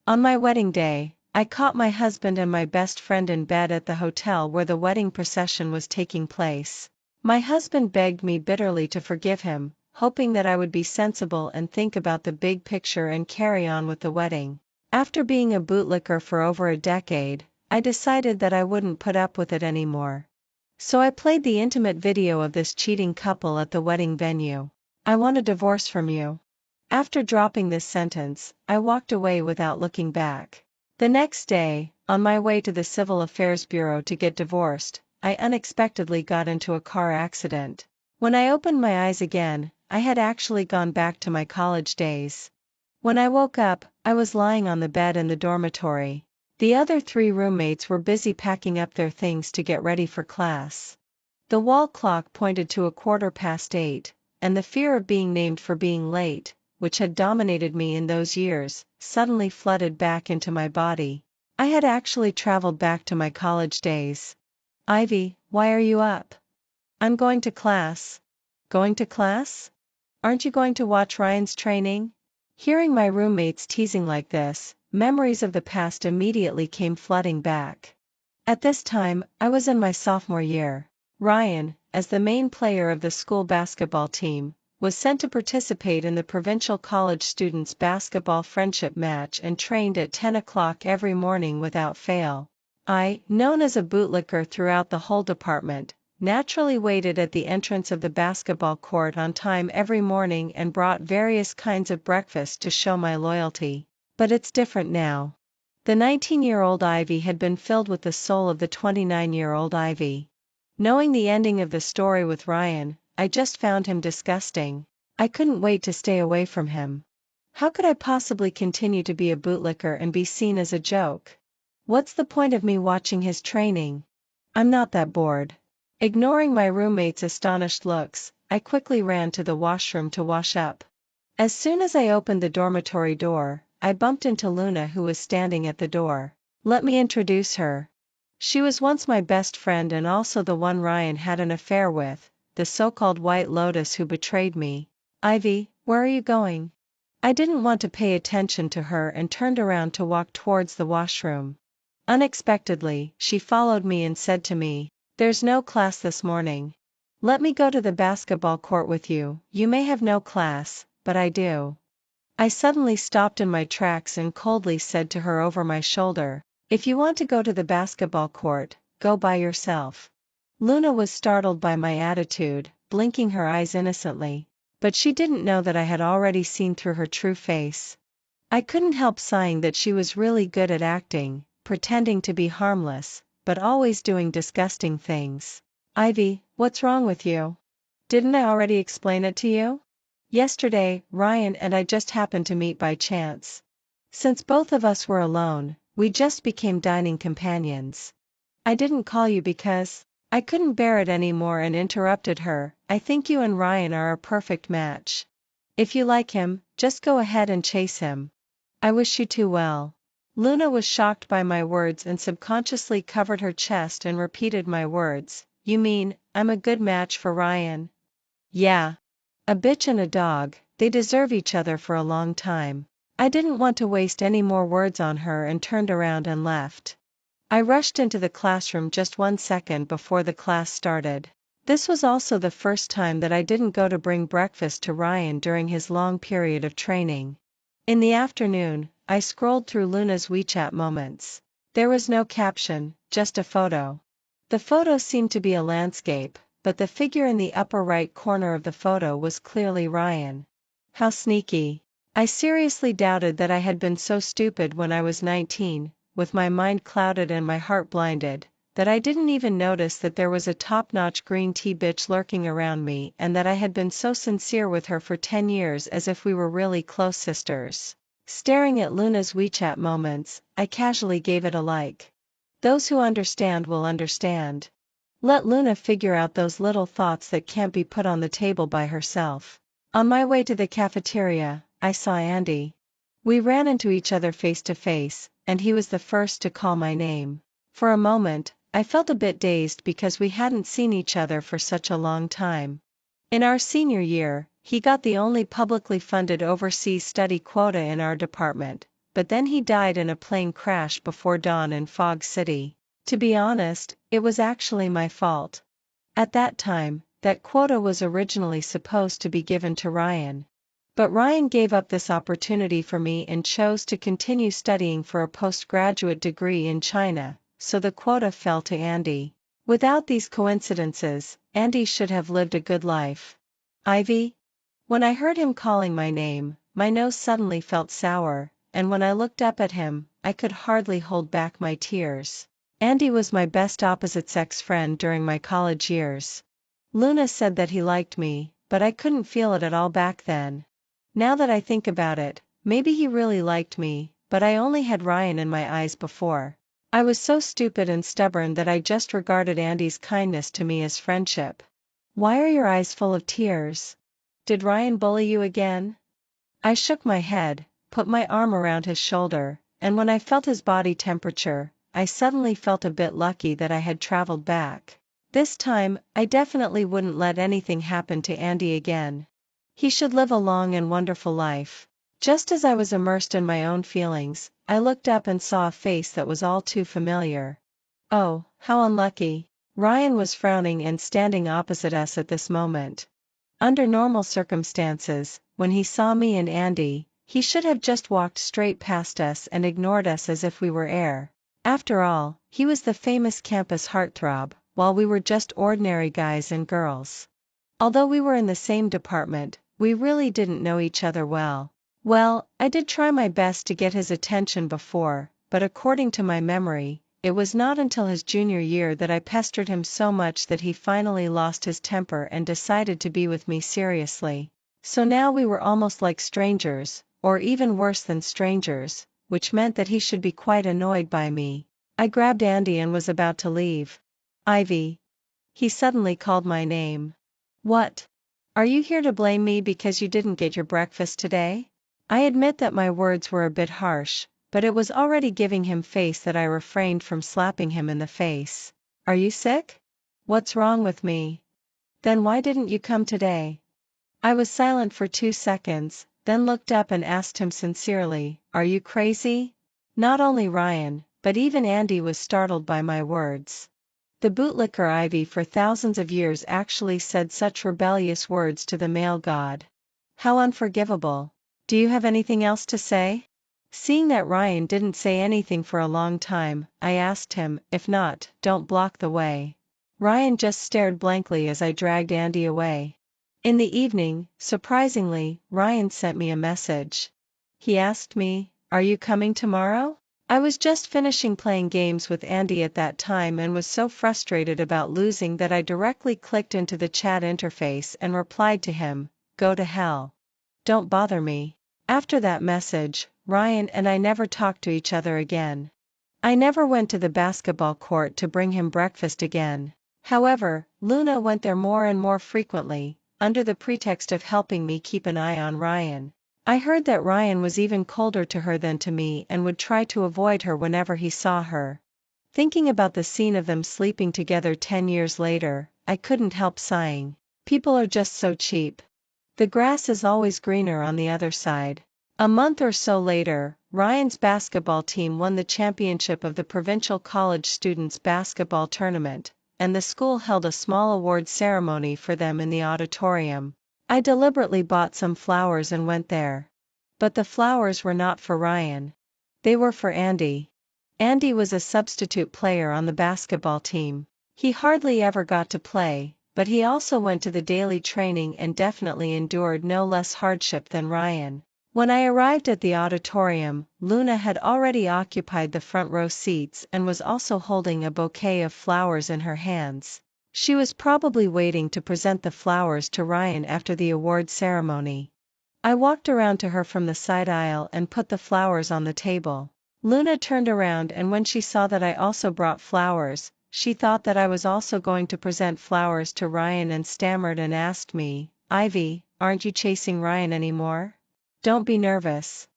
On my wedding day, I caught my husband and my best friend in bed at the hotel where the wedding procession was taking place. My husband begged me bitterly to forgive him, hoping that I would be sensible and think about the big picture and carry on with the wedding. After being a bootlicker for over a decade, I decided that I wouldn't put up with it anymore. So I played the intimate video of this cheating couple at the wedding venue. "I want a divorce from you." After dropping this sentence, I walked away without looking back. The next day, on my way to the Civil Affairs Bureau to get divorced, I unexpectedly got into a car accident. When I opened my eyes again, I had actually gone back to my college days. When I woke up, I was lying on the bed in the dormitory. The other 3 roommates were busy packing up their things to get ready for class. The wall clock pointed to 8:15, and the fear of being named for being late, which had dominated me in those years, suddenly flooded back into my body. I had actually traveled back to my college days. "Ivy, why are you up?" "I'm going to class." "Going to class? Aren't you going to watch Ryan's training?" Hearing my roommates teasing like this, memories of the past immediately came flooding back. At this time, I was in my sophomore year. Ryan, as the main player of the school basketball team, was sent to participate in the provincial college students' basketball friendship match and trained at 10 o'clock every morning without fail. I, known as a bootlicker throughout the whole department, naturally waited at the entrance of the basketball court on time every morning and brought various kinds of breakfast to show my loyalty. But it's different now. The 19-year-old Ivy had been filled with the soul of the 29-year-old Ivy. Knowing the ending of the story with Ryan, I just found him disgusting. I couldn't wait to stay away from him. How could I possibly continue to be a bootlicker and be seen as a joke? What's the point of me watching his training? I'm not that bored. Ignoring my roommate's astonished looks, I quickly ran to the washroom to wash up. As soon as I opened the dormitory door, I bumped into Luna, who was standing at the door. Let me introduce her. She was once my best friend and also the one Ryan had an affair with, the so-called White Lotus who betrayed me. "Ivy, where are you going?" I didn't want to pay attention to her and turned around to walk towards the washroom. Unexpectedly, she followed me and said to me, "There's no class this morning. Let me go to the basketball court with you. You may have no class, but I do." I suddenly stopped in my tracks and coldly said to her over my shoulder, "If you want to go to the basketball court, go by yourself." Luna was startled by my attitude, blinking her eyes innocently. But she didn't know that I had already seen through her true face. I couldn't help sighing that she was really good at acting, pretending to be harmless, but always doing disgusting things. "Ivy, what's wrong with you? Didn't I already explain it to you? Yesterday, Ryan and I just happened to meet by chance. Since both of us were alone, we just became dining companions. I didn't call you because..." I couldn't bear it anymore and interrupted her. "I think you and Ryan are a perfect match. If you like him, just go ahead and chase him. I wish you two well." Luna was shocked by my words and subconsciously covered her chest and repeated my words. "You mean, I'm a good match for Ryan?" "Yeah. A bitch and a dog, they deserve each other for a long time." I didn't want to waste any more words on her and turned around and left. I rushed into the classroom just 1 second before the class started. This was also the first time that I didn't go to bring breakfast to Ryan during his long period of training. In the afternoon, I scrolled through Luna's WeChat moments. There was no caption, just a photo. The photo seemed to be a landscape, but the figure in the upper right corner of the photo was clearly Ryan. How sneaky. I seriously doubted that I had been so stupid when I was 19, with my mind clouded and my heart blinded, that I didn't even notice that there was a top-notch green tea bitch lurking around me and that I had been so sincere with her for 10 years as if we were really close sisters. Staring at Luna's WeChat moments, I casually gave it a like. Those who understand will understand. Let Luna figure out those little thoughts that can't be put on the table by herself. On my way to the cafeteria, I saw Andy. We ran into each other face to face, and he was the first to call my name. For a moment, I felt a bit dazed because we hadn't seen each other for such a long time. In our senior year, he got the only publicly funded overseas study quota in our department, but then he died in a plane crash before dawn in Fog City. To be honest, it was actually my fault. At that time, that quota was originally supposed to be given to Ryan. But Ryan gave up this opportunity for me and chose to continue studying for a postgraduate degree in China, so the quota fell to Andy. Without these coincidences, Andy should have lived a good life. Ivy? When I heard him calling my name, my nose suddenly felt sour, and when I looked up at him, I could hardly hold back my tears. Andy was my best opposite-sex friend during my college years. Luna said that he liked me, but I couldn't feel it at all back then. Now that I think about it, maybe he really liked me, but I only had Ryan in my eyes before. I was so stupid and stubborn that I just regarded Andy's kindness to me as friendship. Why are your eyes full of tears? Did Ryan bully you again? I shook my head, put my arm around his shoulder, and when I felt his body temperature, I suddenly felt a bit lucky that I had traveled back. This time, I definitely wouldn't let anything happen to Andy again. He should live a long and wonderful life. Just as I was immersed in my own feelings, I looked up and saw a face that was all too familiar. Oh, how unlucky. Ryan was frowning and standing opposite us at this moment. Under normal circumstances, when he saw me and Andy, he should have just walked straight past us and ignored us as if we were air. After all, he was the famous campus heartthrob, while we were just ordinary guys and girls. Although we were in the same department, we really didn't know each other well. Well, I did try my best to get his attention before, but according to my memory, it was not until his junior year that I pestered him so much that he finally lost his temper and decided to be with me seriously. So now we were almost like strangers, or even worse than strangers, which meant that he should be quite annoyed by me. I grabbed Andy and was about to leave. Ivy. He suddenly called my name. What? Are you here to blame me because you didn't get your breakfast today? I admit that my words were a bit harsh, but it was already giving him face that I refrained from slapping him in the face. Are you sick? What's wrong with me? Then why didn't you come today? I was silent for 2 seconds, then looked up and asked him sincerely, are you crazy? Not only Ryan, but even Andy was startled by my words. The bootlicker Ivy for thousands of years actually said such rebellious words to the male god. How unforgivable. Do you have anything else to say? Seeing that Ryan didn't say anything for a long time, I asked him, if not, don't block the way. Ryan just stared blankly as I dragged Andy away. In the evening, surprisingly, Ryan sent me a message. He asked me, are you coming tomorrow? I was just finishing playing games with Andy at that time and was so frustrated about losing that I directly clicked into the chat interface and replied to him, go to hell. Don't bother me. After that message, Ryan and I never talked to each other again. I never went to the basketball court to bring him breakfast again. However, Luna went there more and more frequently, under the pretext of helping me keep an eye on Ryan. I heard that Ryan was even colder to her than to me and would try to avoid her whenever he saw her. Thinking about the scene of them sleeping together 10 years later, I couldn't help sighing. People are just so cheap. The grass is always greener on the other side. A month or so later, Ryan's basketball team won the championship of the Provincial College Students Basketball Tournament, and the school held a small award ceremony for them in the auditorium. I deliberately bought some flowers and went there. But the flowers were not for Ryan. They were for Andy. Andy was a substitute player on the basketball team. He hardly ever got to play, but he also went to the daily training and definitely endured no less hardship than Ryan. When I arrived at the auditorium, Luna had already occupied the front row seats and was also holding a bouquet of flowers in her hands. She was probably waiting to present the flowers to Ryan after the award ceremony. I walked around to her from the side aisle and put the flowers on the table. Luna turned around and when she saw that I also brought flowers, she thought that I was also going to present flowers to Ryan and stammered and asked me, Ivy, aren't you chasing Ryan anymore? Don't be nervous.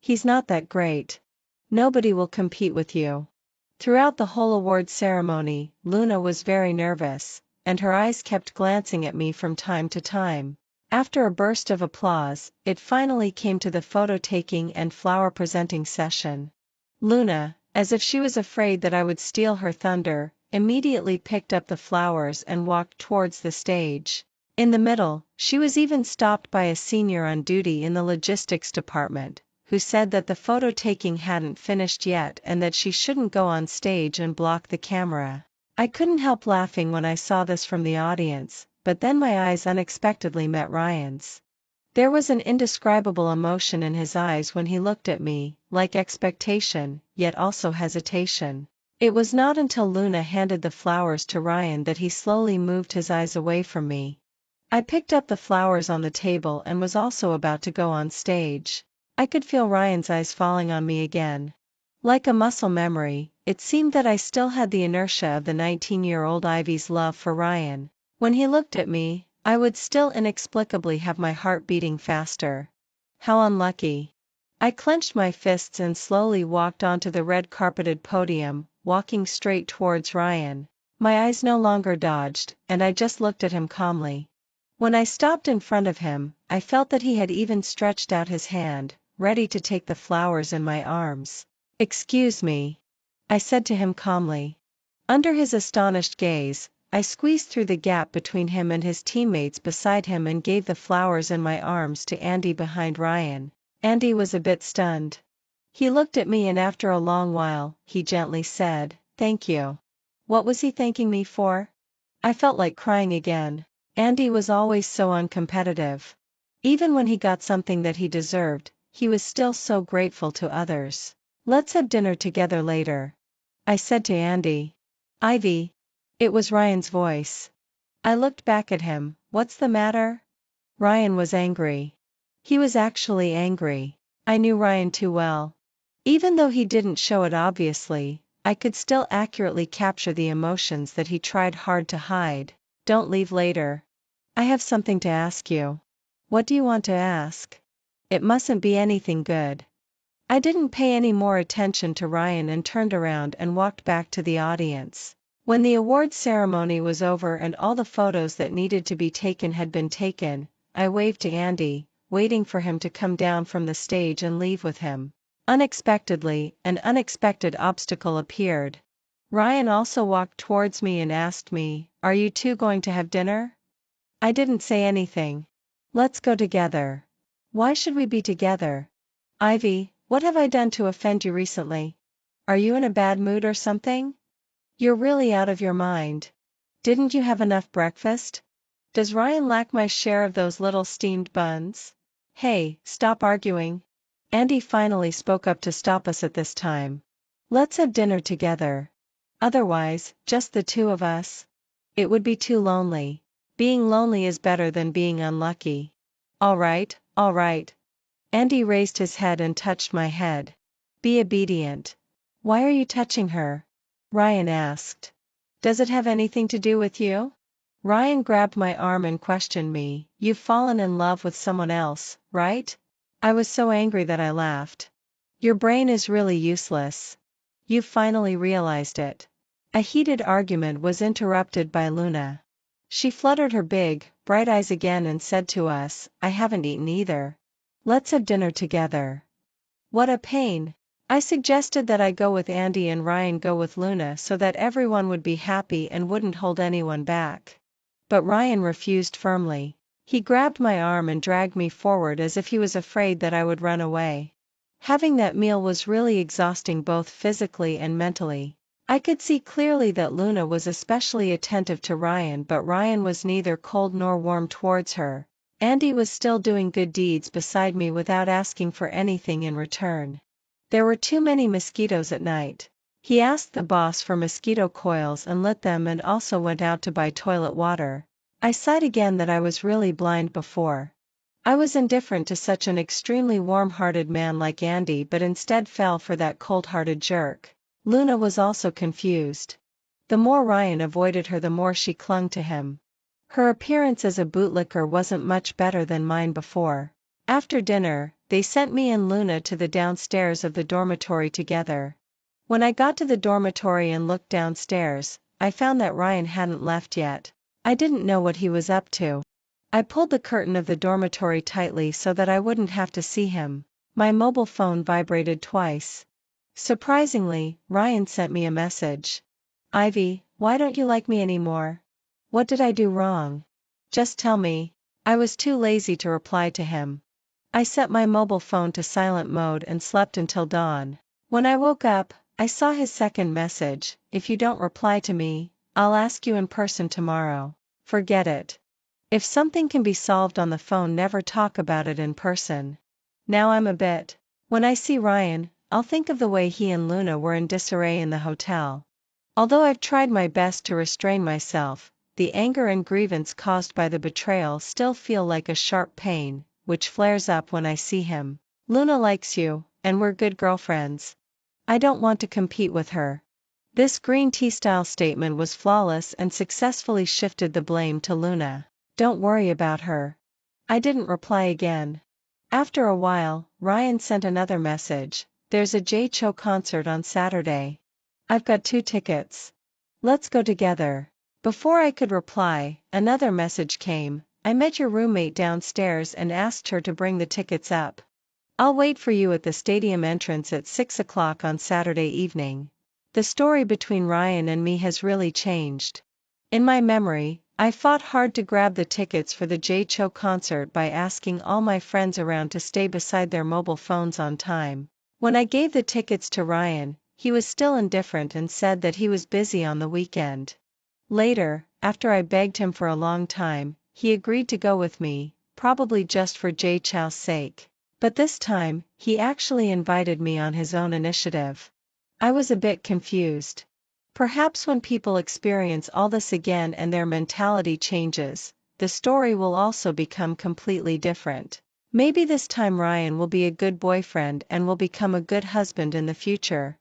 He's not that great. Nobody will compete with you. Throughout the whole award ceremony, Luna was very nervous, and her eyes kept glancing at me from time to time. After a burst of applause, it finally came to the photo taking and flower presenting session. Luna, as if she was afraid that I would steal her thunder, immediately picked up the flowers and walked towards the stage. In the middle, she was even stopped by a senior on duty in the logistics department, who said that the photo taking hadn't finished yet and that she shouldn't go on stage and block the camera. I couldn't help laughing when I saw this from the audience, but then my eyes unexpectedly met Ryan's. There was an indescribable emotion in his eyes when he looked at me, like expectation, yet also hesitation. It was not until Luna handed the flowers to Ryan that he slowly moved his eyes away from me. I picked up the flowers on the table and was also about to go on stage. I could feel Ryan's eyes falling on me again. Like a muscle memory, it seemed that I still had the inertia of the 19-year-old Ivy's love for Ryan. When he looked at me, I would still inexplicably have my heart beating faster. How unlucky. I clenched my fists and slowly walked onto the red-carpeted podium, walking straight towards Ryan. My eyes no longer dodged, and I just looked at him calmly. When I stopped in front of him, I felt that he had even stretched out his hand, ready to take the flowers in my arms. "Excuse me," I said to him calmly. Under his astonished gaze, I squeezed through the gap between him and his teammates beside him and gave the flowers in my arms to Andy behind Ryan. Andy was a bit stunned. He looked at me and after a long while, he gently said, "Thank you." What was he thanking me for? I felt like crying again. Andy was always so uncompetitive. Even when he got something that he deserved, he was still so grateful to others. "Let's have dinner together later," I said to Andy. "Ivy." It was Ryan's voice. I looked back at him. "What's the matter?" Ryan was angry. He was actually angry. I knew Ryan too well. Even though he didn't show it obviously, I could still accurately capture the emotions that he tried hard to hide. "Don't leave later. I have something to ask you." "What do you want to ask?" "It mustn't be anything good." I didn't pay any more attention to Ryan and turned around and walked back to the audience. When the awards ceremony was over and all the photos that needed to be taken had been taken, I waved to Andy, waiting for him to come down from the stage and leave with him. Unexpectedly, an unexpected obstacle appeared. Ryan also walked towards me and asked me, "Are you two going to have dinner?" I didn't say anything. "Let's go together." "Why should we be together?" "Ivy, what have I done to offend you recently? Are you in a bad mood or something? You're really out of your mind. Didn't you have enough breakfast? Does Ryan lack my share of those little steamed buns?" "Hey, stop arguing." Andy finally spoke up to stop us at this time. "Let's have dinner together. Otherwise, just the two of us. It would be too lonely. Being lonely is better than being unlucky." All right, all right." Andy raised his head and touched my head. "Be obedient." "Why are you touching her?" Ryan asked. "Does it have anything to do with you?" Ryan grabbed my arm and questioned me. "You've fallen in love with someone else, right?" I was so angry that I laughed. "Your brain is really useless. You've finally realized it." A heated argument was interrupted by Luna. She fluttered her big, bright eyes again and said to us, "I haven't eaten either. Let's have dinner together." What a pain. I suggested that I go with Andy and Ryan go with Luna so that everyone would be happy and wouldn't hold anyone back. But Ryan refused firmly. He grabbed my arm and dragged me forward as if he was afraid that I would run away. Having that meal was really exhausting both physically and mentally. I could see clearly that Luna was especially attentive to Ryan, but Ryan was neither cold nor warm towards her. Andy was still doing good deeds beside me without asking for anything in return. There were too many mosquitoes at night. He asked the boss for mosquito coils and lit them and also went out to buy toilet water. I sighed again that I was really blind before. I was indifferent to such an extremely warm-hearted man like Andy but instead fell for that cold-hearted jerk. Luna was also confused. The more Ryan avoided her the more she clung to him. Her appearance as a bootlicker wasn't much better than mine before. After dinner, they sent me and Luna to the downstairs of the dormitory together. When I got to the dormitory and looked downstairs, I found that Ryan hadn't left yet. I didn't know what he was up to. I pulled the curtain of the dormitory tightly so that I wouldn't have to see him. My mobile phone vibrated twice. Surprisingly, Ryan sent me a message. Ivy, why don't you like me anymore? What did I do wrong? Just tell me. I was too lazy to reply to him. I set my mobile phone to silent mode and slept until dawn. When I woke up, I saw his second message. If you don't reply to me, I'll ask you in person tomorrow. Forget it. If something can be solved on the phone, never talk about it in person. Now I'm a bit. When I see Ryan, I'll think of the way he and Luna were in disarray in the hotel. Although I've tried my best to restrain myself, the anger and grievance caused by the betrayal still feel like a sharp pain, which flares up when I see him. Luna likes you, and we're good girlfriends. I don't want to compete with her. This green tea style statement was flawless and successfully shifted the blame to Luna. Don't worry about her. I didn't reply again. After a while, Ryan sent another message. There's a J Cho concert on Saturday. I've got 2 tickets. Let's go together. Before I could reply, another message came. I met your roommate downstairs and asked her to bring the tickets up. I'll wait for you at the stadium entrance at 6 o'clock on Saturday evening. The story between Ryan and me has really changed. In my memory, I fought hard to grab the tickets for the J Cho concert by asking all my friends around to stay beside their mobile phones on time. When I gave the tickets to Ryan, he was still indifferent and said that he was busy on the weekend. Later, after I begged him for a long time, he agreed to go with me, probably just for J Cho's sake. But this time, he actually invited me on his own initiative. I was a bit confused. Perhaps when people experience all this again and their mentality changes, the story will also become completely different. Maybe this time Ryan will be a good boyfriend and will become a good husband in the future.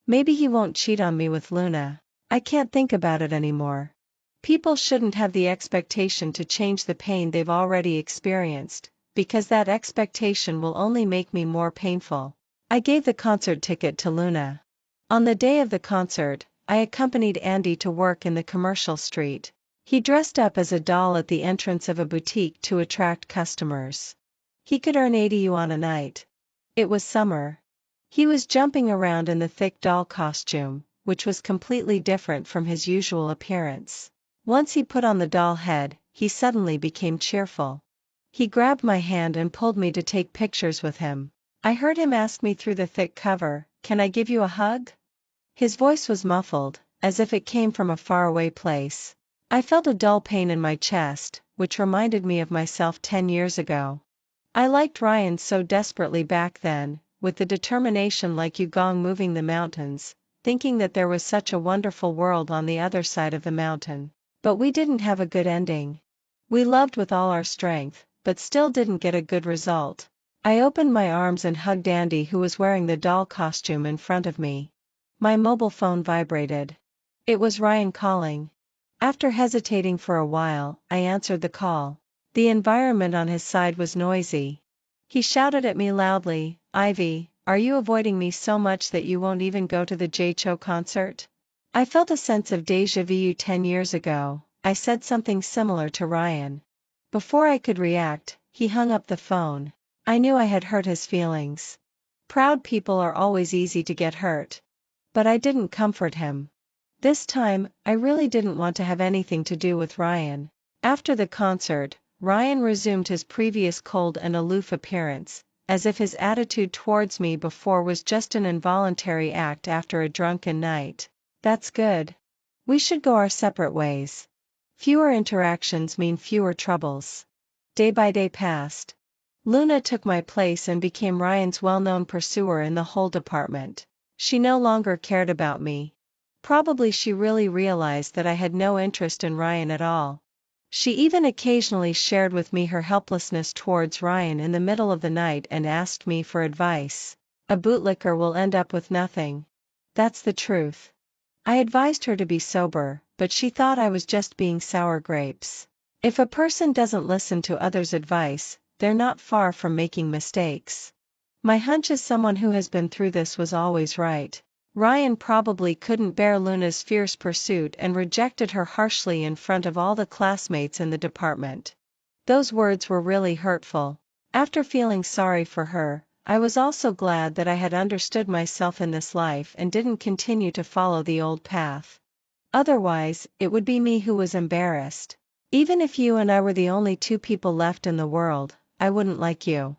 Maybe he won't cheat on me with Luna. I can't think about it anymore. People shouldn't have the expectation to change the pain they've already experienced, because that expectation will only make me more painful. I gave the concert ticket to Luna. On the day of the concert, I accompanied Andy to work in the commercial street. He dressed up as a doll at the entrance of a boutique to attract customers. He could earn 80 yuan a night. It was summer. He was jumping around in the thick doll costume, which was completely different from his usual appearance. Once he put on the doll head, he suddenly became cheerful. He grabbed my hand and pulled me to take pictures with him. I heard him ask me through the thick cover, "Can I give you a hug?" His voice was muffled, as if it came from a faraway place. I felt a dull pain in my chest, which reminded me of myself 10 years ago. I liked Ryan so desperately back then, with the determination like Yugong moving the mountains, thinking that there was such a wonderful world on the other side of the mountain. But we didn't have a good ending. We loved with all our strength, but still didn't get a good result. I opened my arms and hugged Andy, who was wearing the doll costume, in front of me. My mobile phone vibrated. It was Ryan calling. After hesitating for a while, I answered the call. The environment on his side was noisy. He shouted at me loudly, "Ivy, are you avoiding me so much that you won't even go to the J Cho concert?" I felt a sense of déjà vu. 10 years ago, I said something similar to Ryan. Before I could react, he hung up the phone. I knew I had hurt his feelings. Proud people are always easy to get hurt. But I didn't comfort him. This time, I really didn't want to have anything to do with Ryan. After the concert, Ryan resumed his previous cold and aloof appearance, as if his attitude towards me before was just an involuntary act after a drunken night. That's good. We should go our separate ways. Fewer interactions mean fewer troubles. Day by day passed. Luna took my place and became Ryan's well-known pursuer in the whole department. She no longer cared about me. Probably she really realized that I had no interest in Ryan at all. She even occasionally shared with me her helplessness towards Ryan in the middle of the night and asked me for advice. A bootlicker will end up with nothing. That's the truth. I advised her to be sober, but she thought I was just being sour grapes. If a person doesn't listen to others' advice, they're not far from making mistakes. My hunch as someone who has been through this was always right. Ryan probably couldn't bear Luna's fierce pursuit and rejected her harshly in front of all the classmates in the department. Those words were really hurtful. After feeling sorry for her, I was also glad that I had understood myself in this life and didn't continue to follow the old path. Otherwise, it would be me who was embarrassed. Even if you and I were the only two people left in the world, I wouldn't like you.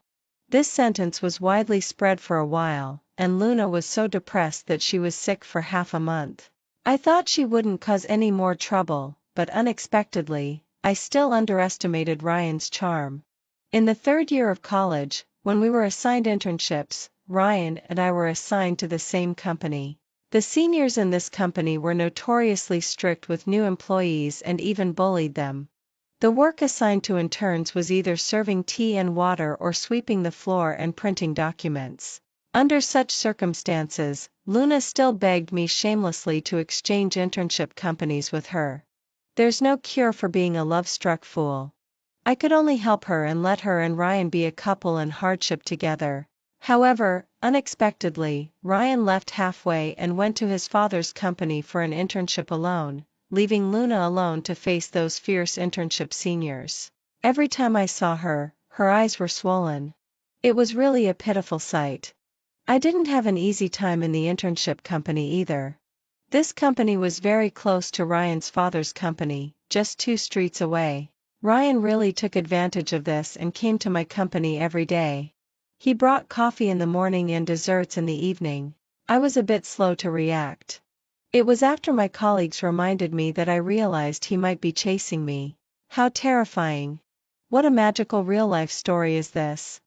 This sentence was widely spread for a while, and Luna was so depressed that she was sick for half a month. I thought she wouldn't cause any more trouble, but unexpectedly, I still underestimated Ryan's charm. In the third year of college, when we were assigned internships, Ryan and I were assigned to the same company. The seniors in this company were notoriously strict with new employees and even bullied them. The work assigned to interns was either serving tea and water or sweeping the floor and printing documents. Under such circumstances, Luna still begged me shamelessly to exchange internship companies with her. There's no cure for being a love-struck fool. I could only help her and let her and Ryan be a couple in hardship together. However, unexpectedly, Ryan left halfway and went to his father's company for an internship alone, leaving Luna alone to face those fierce internship seniors. Every time I saw her, her eyes were swollen. It was really a pitiful sight. I didn't have an easy time in the internship company either. This company was very close to Ryan's father's company, just 2 streets away. Ryan really took advantage of this and came to my company every day. He brought coffee in the morning and desserts in the evening. I was a bit slow to react. It was after my colleagues reminded me that I realized he might be chasing me. How terrifying. What a magical real-life story is this.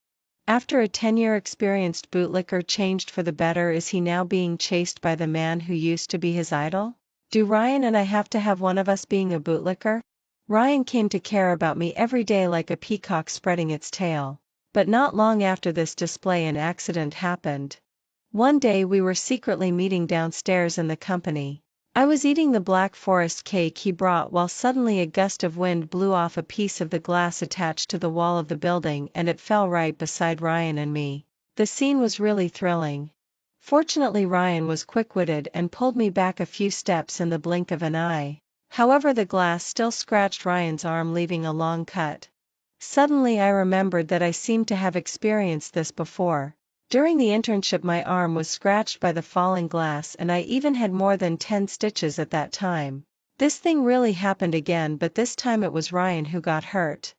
After a 10-year experienced bootlicker changed for the better, is he now being chased by the man who used to be his idol? Do Ryan and I have to have one of us being a bootlicker? Ryan came to care about me every day like a peacock spreading its tail. But not long after this display an accident happened. One day we were secretly meeting downstairs in the company. I was eating the Black Forest cake he brought while suddenly a gust of wind blew off a piece of the glass attached to the wall of the building and it fell right beside Ryan and me. The scene was really thrilling. Fortunately Ryan was quick-witted and pulled me back a few steps in the blink of an eye. However, the glass still scratched Ryan's arm, leaving a long cut. Suddenly I remembered that I seemed to have experienced this before. During the internship my arm was scratched by the falling glass and I even had more than 10 stitches at that time. This thing really happened again, but this time it was Ryan who got hurt.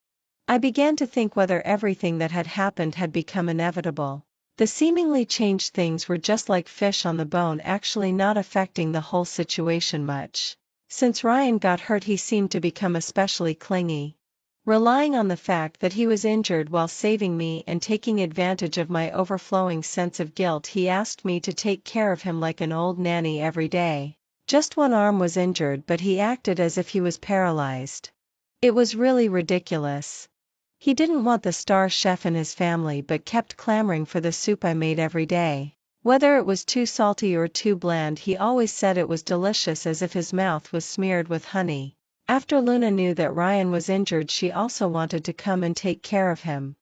I began to think whether everything that had happened had become inevitable. The seemingly changed things were just like fish on the bone, actually not affecting the whole situation much. Since Ryan got hurt he seemed to become especially clingy. Relying on the fact that he was injured while saving me and taking advantage of my overflowing sense of guilt, he asked me to take care of him like an old nanny every day. Just one arm was injured, but he acted as if he was paralyzed. It was really ridiculous. He didn't want the star chef in his family but kept clamoring for the soup I made every day. Whether it was too salty or too bland, he always said it was delicious, as if his mouth was smeared with honey. After Luna knew that Ryan was injured, she also wanted to come and take care of him.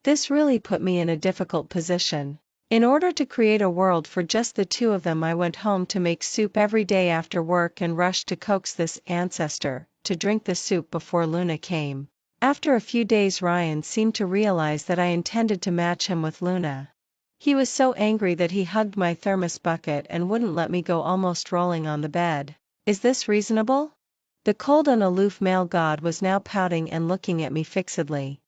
This really put me in a difficult position. In order to create a world for just the two of them, I went home to make soup every day after work and rushed to coax this ancestor to drink the soup before Luna came. After a few days Ryan seemed to realize that I intended to match him with Luna. He was so angry that he hugged my thermos bucket and wouldn't let me go, almost rolling on the bed. Is this reasonable? The cold and aloof male god was now pouting and looking at me fixedly.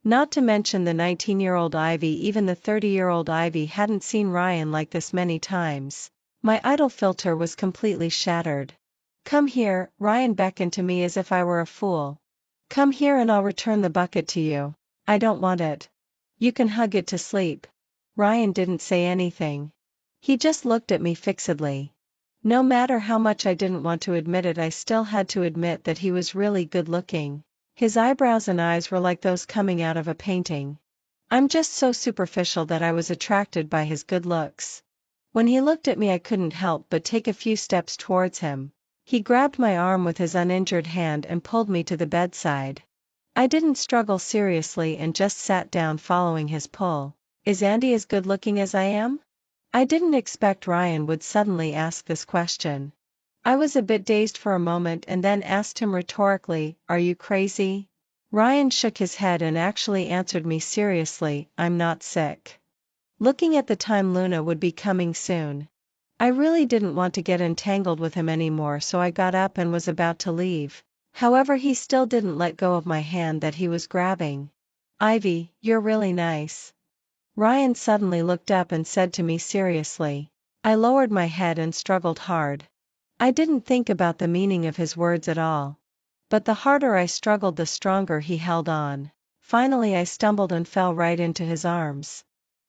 Not to mention the 19-year-old Ivy, even the 30-year-old Ivy hadn't seen Ryan like this many times. My idol filter was completely shattered. Come here, Ryan beckoned to me as if I were a fool. Come here and I'll return the bucket to you. I don't want it. You can hug it to sleep. Ryan didn't say anything. He just looked at me fixedly. No matter how much I didn't want to admit it, I still had to admit that he was really good looking. His eyebrows and eyes were like those coming out of a painting. I'm just so superficial that I was attracted by his good looks. When he looked at me I couldn't help but take a few steps towards him. He grabbed my arm with his uninjured hand and pulled me to the bedside. I didn't struggle seriously and just sat down following his pull. Is Andy as good looking as I am? I didn't expect Ryan would suddenly ask this question. I was a bit dazed for a moment and then asked him rhetorically, are you crazy? Ryan shook his head and actually answered me seriously, I'm not sick. Looking at the time Luna would be coming soon. I really didn't want to get entangled with him anymore, so I got up and was about to leave. However, he still didn't let go of my hand that he was grabbing. Ivy, you're really nice. Ryan suddenly looked up and said to me seriously. I lowered my head and struggled hard. I didn't think about the meaning of his words at all. But the harder I struggled, the stronger he held on. Finally, I stumbled and fell right into his arms.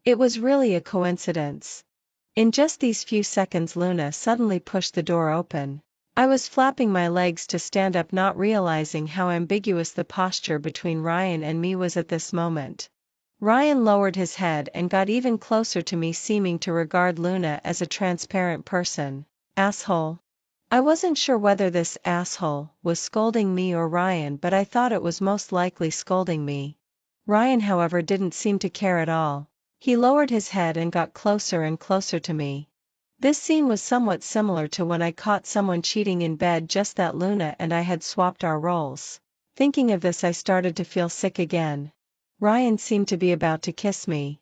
It was really a coincidence. In just these few seconds, Luna suddenly pushed the door open. I was flapping my legs to stand up, not realizing how ambiguous the posture between Ryan and me was at this moment. Ryan lowered his head and got even closer to me, seeming to regard Luna as a transparent person. Asshole. I wasn't sure whether this asshole was scolding me or Ryan, but I thought it was most likely scolding me. Ryan, however, didn't seem to care at all. He lowered his head and got closer and closer to me. This scene was somewhat similar to when I caught someone cheating in bed, just that Luna and I had swapped our roles. Thinking of this, I started to feel sick again. Ryan seemed to be about to kiss me.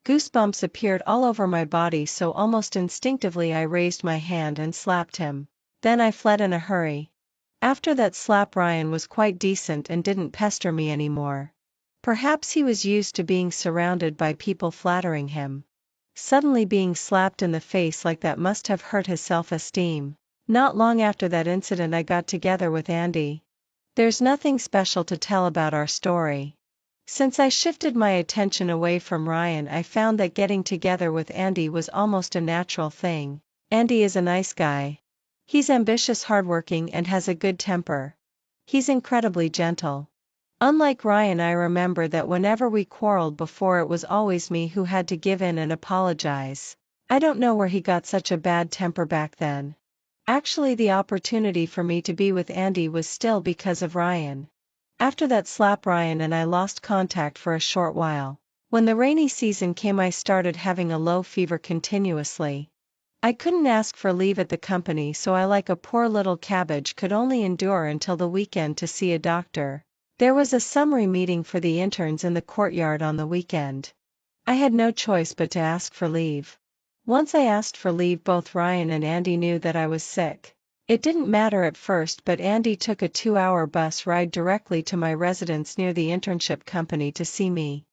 Goosebumps appeared all over my body, so almost instinctively I raised my hand and slapped him. Then I fled in a hurry. After that slap, Ryan was quite decent and didn't pester me anymore. Perhaps he was used to being surrounded by people flattering him. Suddenly being slapped in the face like that must have hurt his self-esteem. Not long after that incident, I got together with Andy. There's nothing special to tell about our story. Since I shifted my attention away from Ryan, I found that getting together with Andy was almost a natural thing. Andy is a nice guy. He's ambitious, hardworking, and has a good temper. He's incredibly gentle. Unlike Ryan, I remember that whenever we quarreled before, it was always me who had to give in and apologize. I don't know where he got such a bad temper back then. Actually, the opportunity for me to be with Andy was still because of Ryan. After that slap, Ryan and I lost contact for a short while. When the rainy season came, I started having a low fever continuously. I couldn't ask for leave at the company, so I, like a poor little cabbage, could only endure until the weekend to see a doctor. There was a summary meeting for the interns in the courtyard on the weekend. I had no choice but to ask for leave. Once I asked for leave, both Ryan and Andy knew that I was sick. It didn't matter at first, but Andy took a 2-hour bus ride directly to my residence near the internship company to see me.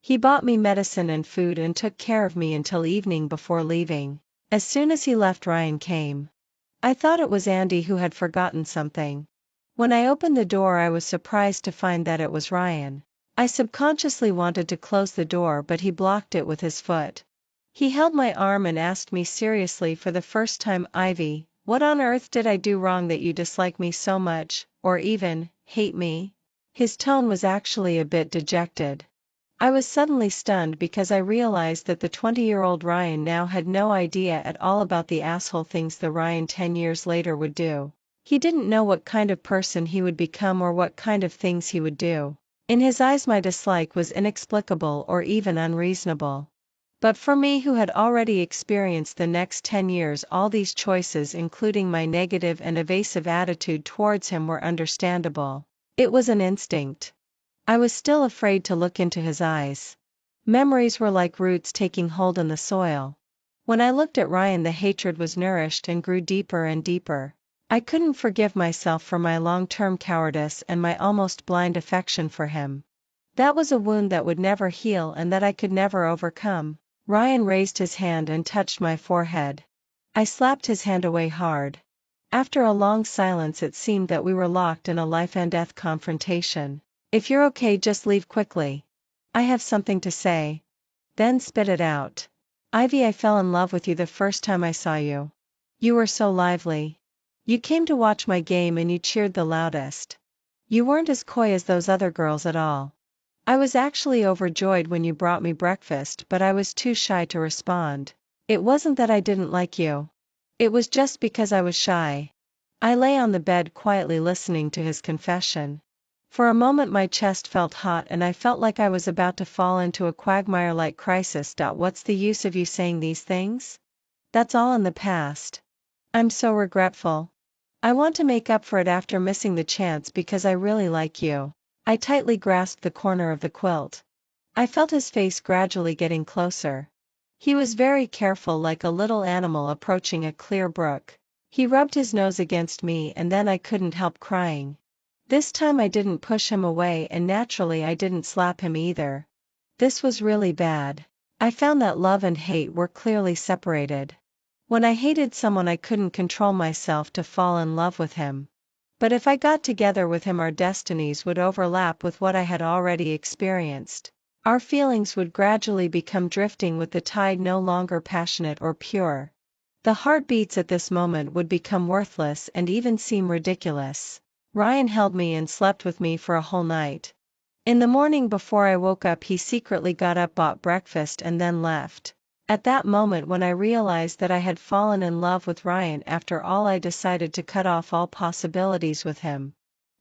He bought me medicine and food and took care of me until evening before leaving. As soon as he left, Ryan came. I thought it was Andy who had forgotten something. When I opened the door, I was surprised to find that it was Ryan. I subconsciously wanted to close the door, but he blocked it with his foot. He held my arm and asked me seriously for the first time, Ivy, what on earth did I do wrong that you dislike me so much, or even hate me? His tone was actually a bit dejected. I was suddenly stunned because I realized that the 20-year-old Ryan now had no idea at all about the asshole things the Ryan 10 years later would do. He didn't know what kind of person he would become or what kind of things he would do. In his eyes, my dislike was inexplicable or even unreasonable. But for me, who had already experienced the next 10 years, all these choices, including my negative and evasive attitude towards him, were understandable. It was an instinct. I was still afraid to look into his eyes. Memories were like roots taking hold in the soil. When I looked at Ryan, the hatred was nourished and grew deeper and deeper. I couldn't forgive myself for my long-term cowardice and my almost blind affection for him. That was a wound that would never heal and that I could never overcome. Ryan raised his hand and touched my forehead. I slapped his hand away hard. After a long silence, it seemed that we were locked in a life-and-death confrontation. If you're okay, just leave quickly. I have something to say. Then spit it out. Ivy, I fell in love with you the first time I saw you. You were so lively. You came to watch my game and you cheered the loudest. You weren't as coy as those other girls at all. I was actually overjoyed when you brought me breakfast, but I was too shy to respond. It wasn't that I didn't like you. It was just because I was shy. I lay on the bed quietly listening to his confession. For a moment my chest felt hot and I felt like I was about to fall into a quagmire-like crisis. What's the use of you saying these things? That's all in the past. I'm so regretful. I want to make up for it after missing the chance because I really like you. I tightly grasped the corner of the quilt. I felt his face gradually getting closer. He was very careful, like a little animal approaching a clear brook. He rubbed his nose against me and then I couldn't help crying. This time I didn't push him away and naturally I didn't slap him either. This was really bad. I found that love and hate were clearly separated. When I hated someone I couldn't control myself to fall in love with him. But if I got together with him our destinies would overlap with what I had already experienced. Our feelings would gradually become drifting with the tide, no longer passionate or pure. The heartbeats at this moment would become worthless and even seem ridiculous. Ryan held me and slept with me for a whole night. In the morning before I woke up he secretly got up, bought breakfast and then left. At that moment when I realized that I had fallen in love with Ryan after all, I decided to cut off all possibilities with him.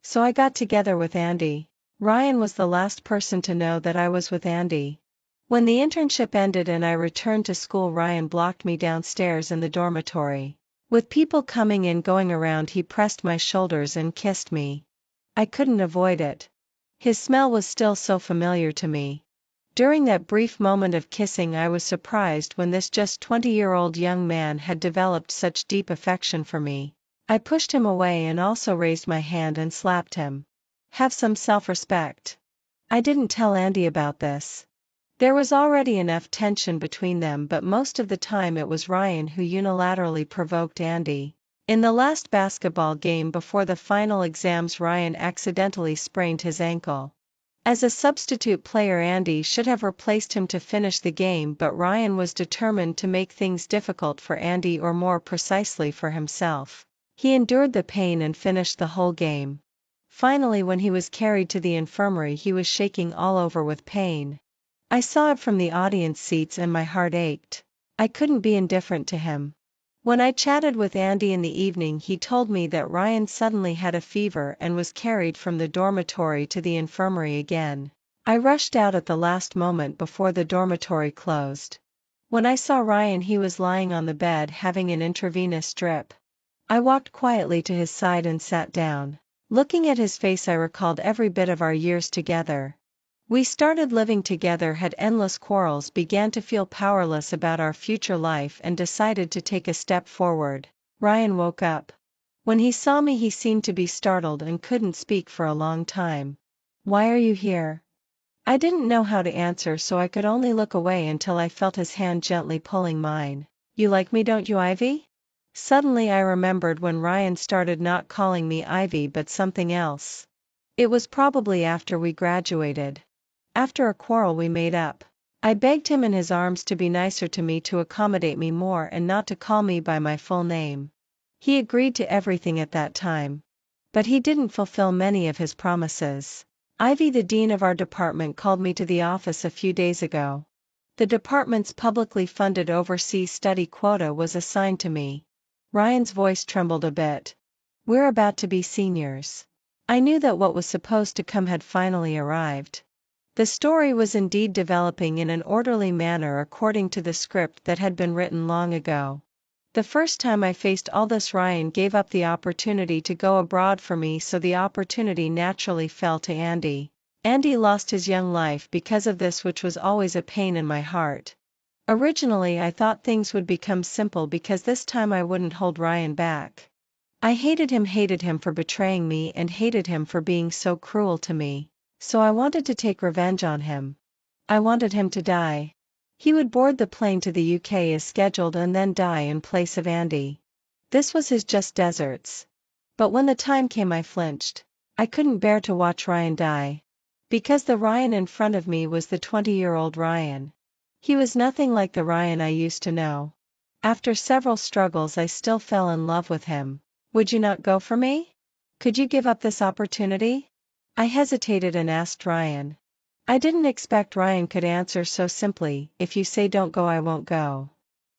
So I got together with Andy. Ryan was the last person to know that I was with Andy. When the internship ended and I returned to school, Ryan blocked me downstairs in the dormitory. With people coming and going around, he pressed my shoulders and kissed me. I couldn't avoid it. His smell was still so familiar to me. During that brief moment of kissing I was surprised when this just 20-year-old young man had developed such deep affection for me. I pushed him away and also raised my hand and slapped him. Have some self-respect. I didn't tell Andy about this. There was already enough tension between them, but most of the time it was Ryan who unilaterally provoked Andy. In the last basketball game before the final exams, Ryan accidentally sprained his ankle. As a substitute player, Andy should have replaced him to finish the game, but Ryan was determined to make things difficult for Andy, or more precisely for himself. He endured the pain and finished the whole game. Finally, when he was carried to the infirmary, he was shaking all over with pain. I saw it from the audience seats and my heart ached. I couldn't be indifferent to him. When I chatted with Andy in the evening, he told me that Ryan suddenly had a fever and was carried from the dormitory to the infirmary again. I rushed out at the last moment before the dormitory closed. When I saw Ryan, he was lying on the bed having an intravenous drip. I walked quietly to his side and sat down. Looking at his face, I recalled every bit of our years together. We started living together, had endless quarrels, began to feel powerless about our future life and decided to take a step forward. Ryan woke up. When he saw me he seemed to be startled and couldn't speak for a long time. "Why are you here?" I didn't know how to answer, so I could only look away until I felt his hand gently pulling mine. "You like me, don't you, Ivy?" Suddenly I remembered when Ryan started not calling me Ivy but something else. It was probably after we graduated. After a quarrel we made up. I begged him in his arms to be nicer to me, to accommodate me more and not to call me by my full name. He agreed to everything at that time. But he didn't fulfill many of his promises. Ivy, the dean of our department, called me to the office a few days ago. The department's publicly funded overseas study quota was assigned to me. Ryan's voice trembled a bit. "We're about to be seniors." I knew that what was supposed to come had finally arrived. The story was indeed developing in an orderly manner according to the script that had been written long ago. The first time I faced all this, Ryan gave up the opportunity to go abroad for me, so the opportunity naturally fell to Andy. Andy lost his young life because of this, which was always a pain in my heart. Originally I thought things would become simple because this time I wouldn't hold Ryan back. I hated him for betraying me and hated him for being so cruel to me. So I wanted to take revenge on him. I wanted him to die. He would board the plane to the UK as scheduled and then die in place of Andy. This was his just desserts. But when the time came I flinched. I couldn't bear to watch Ryan die. Because the Ryan in front of me was the 20-year-old Ryan. He was nothing like the Ryan I used to know. After several struggles I still fell in love with him. "Would you not go for me? Could you give up this opportunity?" I hesitated and asked Ryan. I didn't expect Ryan could answer so simply, "If you say don't go, I won't go."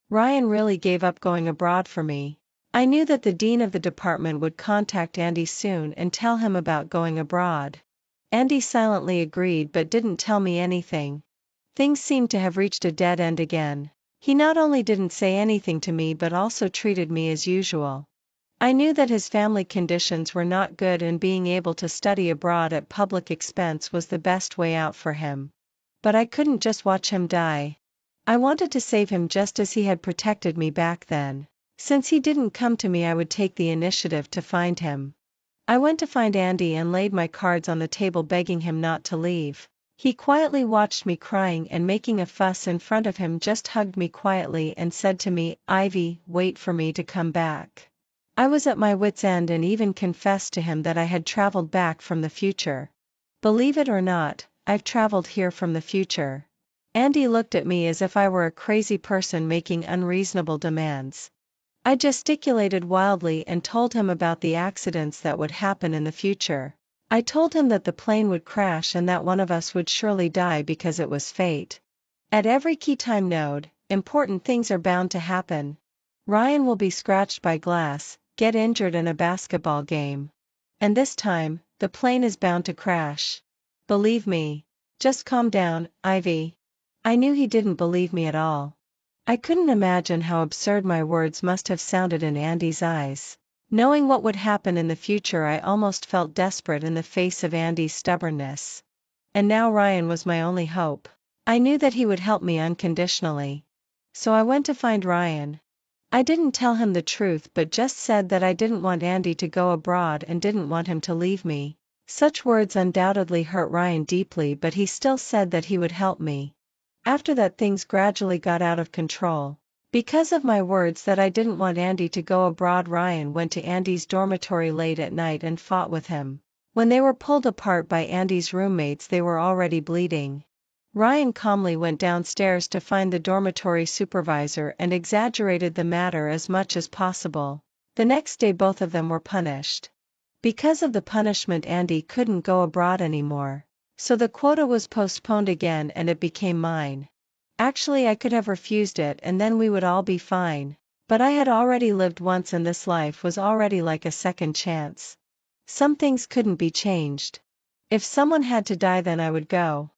Ryan really gave up going abroad for me. I knew that the dean of the department would contact Andy soon and tell him about going abroad. Andy silently agreed but didn't tell me anything. Things seemed to have reached a dead end again. He not only didn't say anything to me but also treated me as usual. I knew that his family conditions were not good and being able to study abroad at public expense was the best way out for him. But I couldn't just watch him die. I wanted to save him just as he had protected me back then. Since he didn't come to me, I would take the initiative to find him. I went to find Andy and laid my cards on the table, begging him not to leave. He quietly watched me crying and making a fuss in front of him, just hugged me quietly and said to me, "Ivy, wait for me to come back." I was at my wit's end and even confessed to him that I had traveled back from the future. Believe it or not, I've traveled here from the future. Andy looked at me as if I were a crazy person making unreasonable demands. I gesticulated wildly and told him about the accidents that would happen in the future. I told him that the plane would crash and that one of us would surely die because it was fate. At every key time node, important things are bound to happen. Ryan will be scratched by glass, get injured in a basketball game. And this time, the plane is bound to crash. Believe me. Just calm down, Ivy. I knew he didn't believe me at all. I couldn't imagine how absurd my words must have sounded in Andy's eyes. Knowing what would happen in the future, I almost felt desperate in the face of Andy's stubbornness. And now Ryan was my only hope. I knew that he would help me unconditionally. So I went to find Ryan. I didn't tell him the truth, but just said that I didn't want Andy to go abroad and didn't want him to leave me. Such words undoubtedly hurt Ryan deeply, but he still said that he would help me. After that, things gradually got out of control. Because of my words that I didn't want Andy to go abroad, Ryan went to Andy's dormitory late at night and fought with him. When they were pulled apart by Andy's roommates, they were already bleeding. Ryan calmly went downstairs to find the dormitory supervisor and exaggerated the matter as much as possible. The next day both of them were punished. Because of the punishment, Andy couldn't go abroad anymore. So the quota was postponed again and it became mine. Actually, I could have refused it and then we would all be fine. But I had already lived once and this life was already like a second chance. Some things couldn't be changed. If someone had to die, then I would go.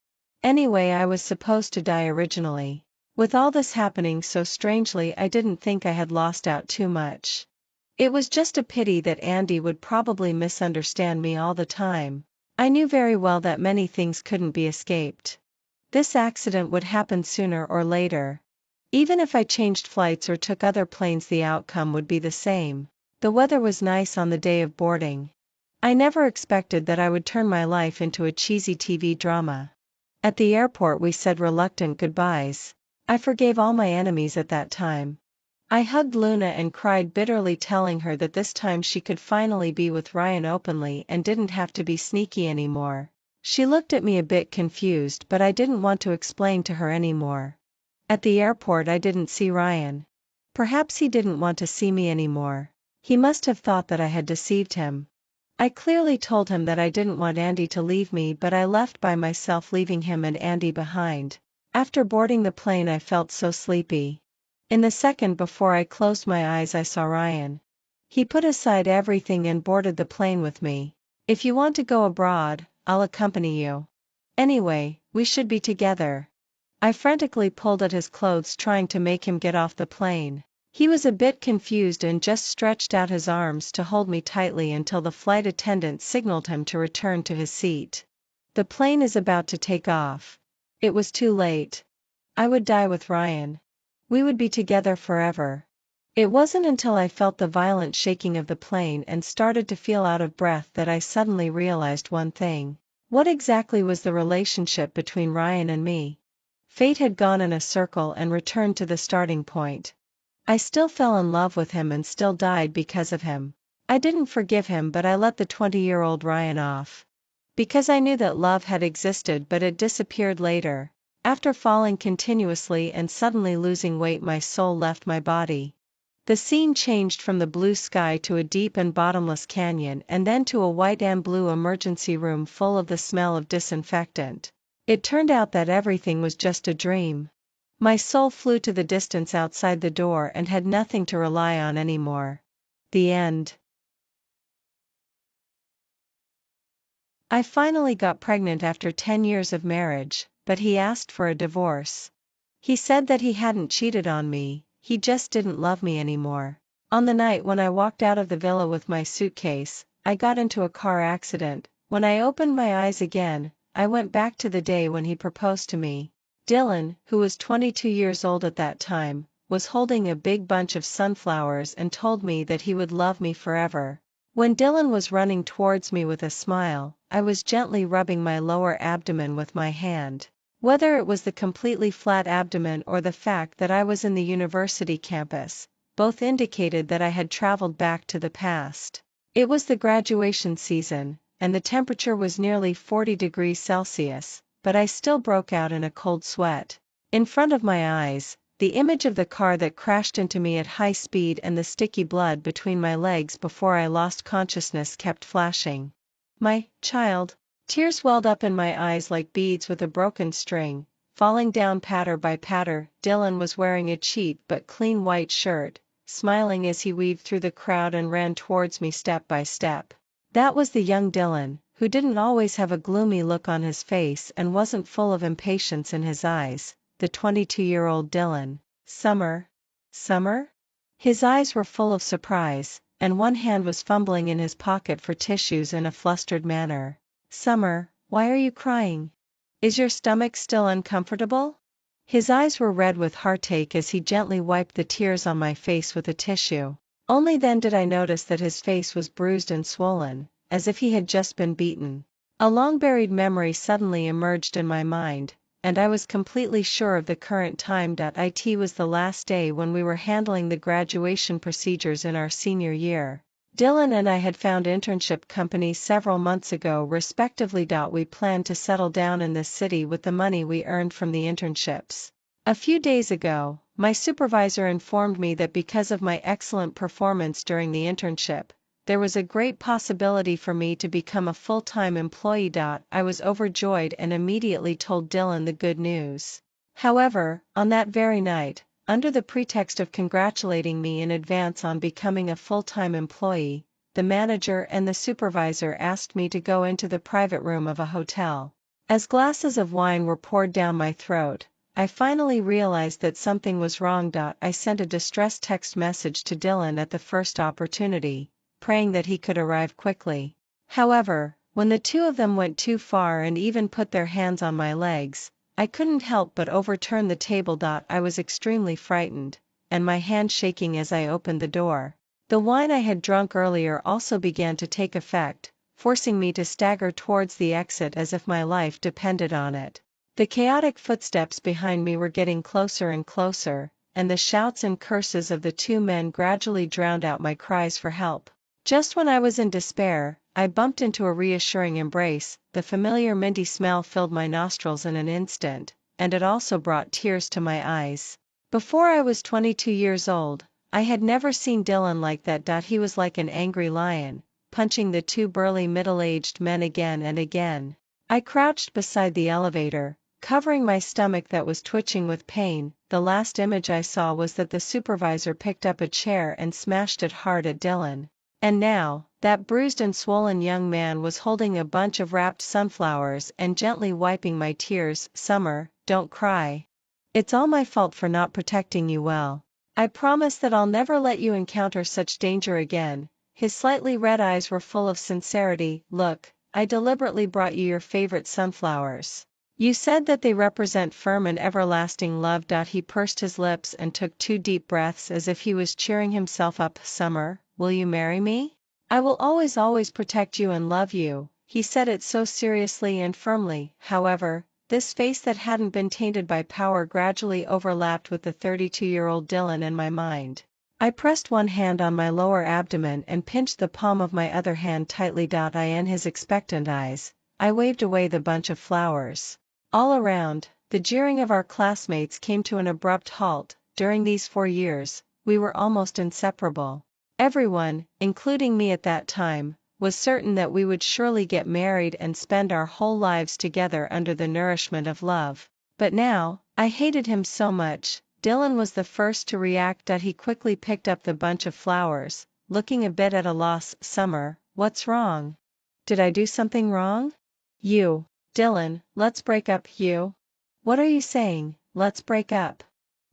Anyway, I was supposed to die originally. With all this happening so strangely, I didn't think I had lost out too much. It was just a pity that Andy would probably misunderstand me all the time. I knew very well that many things couldn't be escaped. This accident would happen sooner or later. Even if I changed flights or took other planes, the outcome would be the same. The weather was nice on the day of boarding. I never expected that I would turn my life into a cheesy TV drama. At the airport, we said reluctant goodbyes. I forgave all my enemies at that time. I hugged Luna and cried bitterly, telling her that this time she could finally be with Ryan openly and didn't have to be sneaky anymore. She looked at me a bit confused, but I didn't want to explain to her anymore. At the airport, I didn't see Ryan. Perhaps he didn't want to see me anymore. He must have thought that I had deceived him. I clearly told him that I didn't want Andy to leave me, but I left by myself, leaving him and Andy behind. After boarding the plane, I felt so sleepy. In the second before I closed my eyes, I saw Ryan. He put aside everything and boarded the plane with me. "If you want to go abroad, I'll accompany you. Anyway, we should be together." I frantically pulled at his clothes, trying to make him get off the plane. He was a bit confused and just stretched out his arms to hold me tightly until the flight attendant signaled him to return to his seat. The plane is about to take off. It was too late. I would die with Ryan. We would be together forever. It wasn't until I felt the violent shaking of the plane and started to feel out of breath that I suddenly realized one thing. What exactly was the relationship between Ryan and me? Fate had gone in a circle and returned to the starting point. I still fell in love with him and still died because of him. I didn't forgive him, but I let the 20-year-old Ryan off. Because I knew that love had existed, but it disappeared later. After falling continuously and suddenly losing weight, my soul left my body. The scene changed from the blue sky to a deep and bottomless canyon, and then to a white and blue emergency room full of the smell of disinfectant. It turned out that everything was just a dream. My soul flew to the distance outside the door and had nothing to rely on anymore. The end. I finally got pregnant after 10 years of marriage, but he asked for a divorce. He said that he hadn't cheated on me, he just didn't love me anymore. On the night when I walked out of the villa with my suitcase, I got into a car accident. When I opened my eyes again, I went back to the day when he proposed to me. Dylan, who was 22 years old at that time, was holding a big bunch of sunflowers and told me that he would love me forever. When Dylan was running towards me with a smile, I was gently rubbing my lower abdomen with my hand. Whether it was the completely flat abdomen or the fact that I was in the university campus, both indicated that I had traveled back to the past. It was the graduation season, and the temperature was nearly 40 degrees Celsius, but I still broke out in a cold sweat. In front of my eyes, the image of the car that crashed into me at high speed and the sticky blood between my legs before I lost consciousness kept flashing. My child. Tears welled up in my eyes like beads with a broken string, falling down patter by patter. Dylan was wearing a cheap but clean white shirt, smiling as he weaved through the crowd and ran towards me step by step. That was the young Dylan, who didn't always have a gloomy look on his face and wasn't full of impatience in his eyes, the 22-year-old Dylan. Summer? Summer? His eyes were full of surprise, and one hand was fumbling in his pocket for tissues in a flustered manner. Summer, why are you crying? Is your stomach still uncomfortable? His eyes were red with heartache as he gently wiped the tears on my face with a tissue. Only then did I notice that his face was bruised and swollen, as if he had just been beaten. A long-buried memory suddenly emerged in my mind, and I was completely sure of the current time. It was the last day when we were handling the graduation procedures in our senior year. Dylan and I had found internship companies several months ago respectively. We planned to settle down in this city with the money we earned from the internships. A few days ago, my supervisor informed me that because of my excellent performance during the internship, there was a great possibility for me to become a full-time employee. I was overjoyed and immediately told Dylan the good news. However, on that very night, under the pretext of congratulating me in advance on becoming a full-time employee, the manager and the supervisor asked me to go into the private room of a hotel. As glasses of wine were poured down my throat, I finally realized that something was wrong. I sent a distress text message to Dylan at the first opportunity, praying that he could arrive quickly. However, when the two of them went too far and even put their hands on my legs, I couldn't help but overturn the table. I was extremely frightened, and my hand shaking as I opened the door. The wine I had drunk earlier also began to take effect, forcing me to stagger towards the exit as if my life depended on it. The chaotic footsteps behind me were getting closer and closer, and the shouts and curses of the two men gradually drowned out my cries for help. Just when I was in despair, I bumped into a reassuring embrace. The familiar minty smell filled my nostrils in an instant, and it also brought tears to my eyes. Before I was 22 years old, I had never seen Dylan like that. He was like an angry lion, punching the two burly middle-aged men again and again. I crouched beside the elevator, covering my stomach that was twitching with pain. The last image I saw was that the supervisor picked up a chair and smashed it hard at Dylan. And now, that bruised and swollen young man was holding a bunch of wrapped sunflowers and gently wiping my tears. Summer, don't cry. It's all my fault for not protecting you well. I promise that I'll never let you encounter such danger again. His slightly red eyes were full of sincerity. Look, I deliberately brought you your favorite sunflowers. You said that they represent firm and everlasting love. He pursed his lips and took 2 deep breaths as if he was cheering himself up. Summer, will you marry me? I will always protect you and love you. He said it so seriously and firmly. However, this face that hadn't been tainted by power gradually overlapped with the 32-year-old Dylan in my mind. I pressed one hand on my lower abdomen and pinched the palm of my other hand tightly. In his expectant eyes, I waved away the bunch of flowers. All around, the jeering of our classmates came to an abrupt halt. During these 4 years, we were almost inseparable. Everyone, including me at that time, was certain that we would surely get married and spend our whole lives together under the nourishment of love. But now, I hated him so much. Dylan was the first to react. He quickly picked up the bunch of flowers, looking a bit at a loss. Summer, what's wrong? Did I do something wrong? You. Dylan, let's break up. You? What are you saying? Let's break up.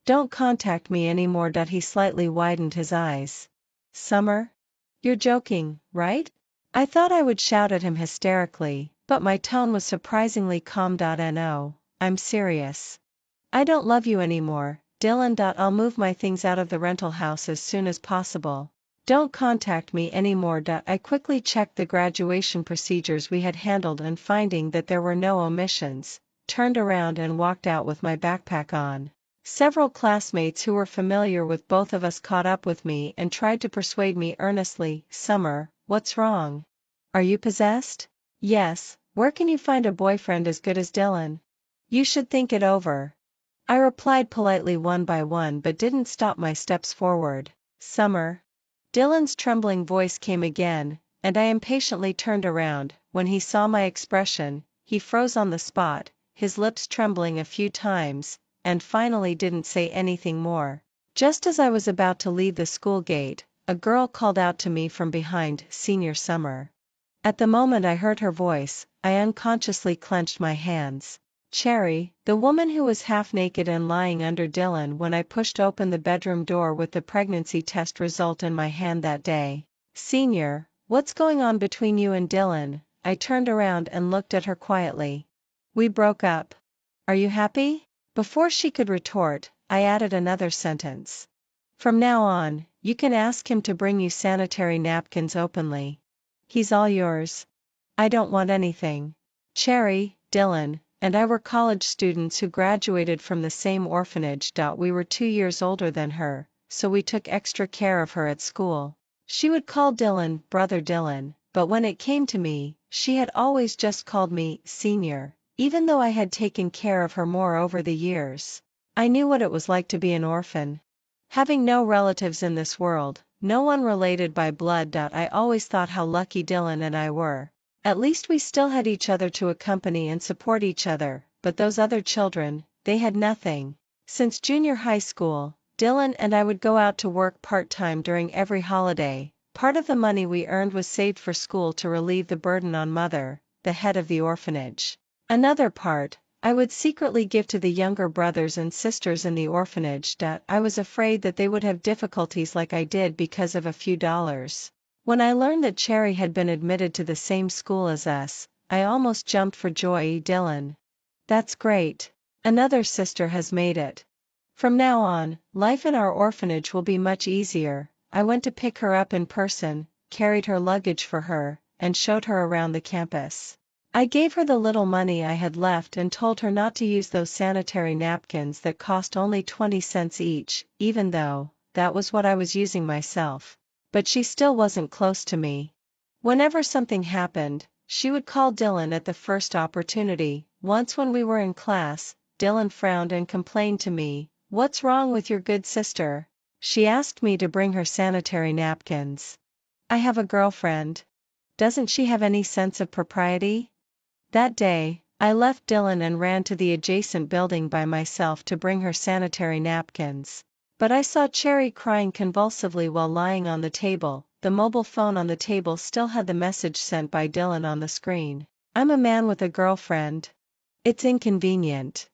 Don't contact me anymore. He slightly widened his eyes. Summer? You're joking, right? I thought I would shout at him hysterically, but my tone was surprisingly calm. No, I'm serious. I don't love you anymore, Dylan. I'll move my things out of the rental house as soon as possible. Don't contact me anymore. I quickly checked the graduation procedures we had handled and finding that there were no omissions, turned around and walked out with my backpack on. Several classmates who were familiar with both of us caught up with me and tried to persuade me earnestly. Summer, what's wrong? Are you possessed? Yes, where can you find a boyfriend as good as Dylan? You should think it over. I replied politely one by one but didn't stop my steps forward. Summer. Dylan's trembling voice came again, and I impatiently turned around. When he saw my expression, he froze on the spot, his lips trembling a few times, and finally didn't say anything more. Just as I was about to leave the school gate, a girl called out to me from behind, Senior Summer. At the moment I heard her voice, I unconsciously clenched my hands. Cherry, the woman who was half naked and lying under Dylan when I pushed open the bedroom door with the pregnancy test result in my hand that day. Senior, what's going on between you and Dylan? I turned around and looked at her quietly. We broke up. Are you happy? Before she could retort, I added another sentence. From now on, you can ask him to bring you sanitary napkins openly. He's all yours. I don't want anything. Cherry, Dylan, and I were college students who graduated from the same orphanage. We were 2 years older than her, so we took extra care of her at school. She would call Dylan Brother Dylan, but when it came to me, she had always just called me Senior, even though I had taken care of her more over the years. I knew what it was like to be an orphan. Having no relatives in this world, no one related by blood. I always thought how lucky Dylan and I were. At least we still had each other to accompany and support each other, but those other children, they had nothing. Since junior high school, Dylan and I would go out to work part-time during every holiday. Part of the money we earned was saved for school to relieve the burden on Mother, the head of the orphanage. Another part, I would secretly give to the younger brothers and sisters in the orphanage. I was afraid that they would have difficulties like I did because of a few dollars. When I learned that Cherry had been admitted to the same school as us, I almost jumped for joy. Dylan. That's great. Another sister has made it. From now on, life in our orphanage will be much easier. I went to pick her up in person, carried her luggage for her, and showed her around the campus. I gave her the little money I had left and told her not to use those sanitary napkins that cost only 20 cents each, even though that was what I was using myself. But she still wasn't close to me. Whenever something happened, she would call Dylan at the first opportunity. Once when we were in class, Dylan frowned and complained to me, "What's wrong with your good sister?" She asked me to bring her sanitary napkins. I have a girlfriend. Doesn't she have any sense of propriety? That day, I left Dylan and ran to the adjacent building by myself to bring her sanitary napkins. But I saw Cherry crying convulsively while lying on the table. The mobile phone on the table still had the message sent by Dylan on the screen. I'm a man with a girlfriend. It's inconvenient.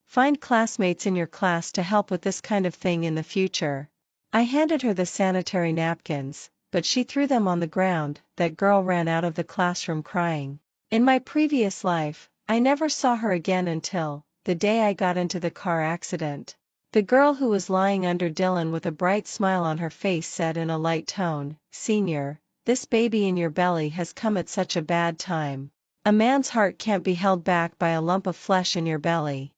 Find classmates in your class to help with this kind of thing in the future. I handed her the sanitary napkins, but she threw them on the ground. That girl ran out of the classroom crying. In my previous life, I never saw her again until the day I got into the car accident. The girl who was lying under Dylan with a bright smile on her face said in a light tone, "Senior, this baby in your belly has come at such a bad time. A man's heart can't be held back by a lump of flesh in your belly."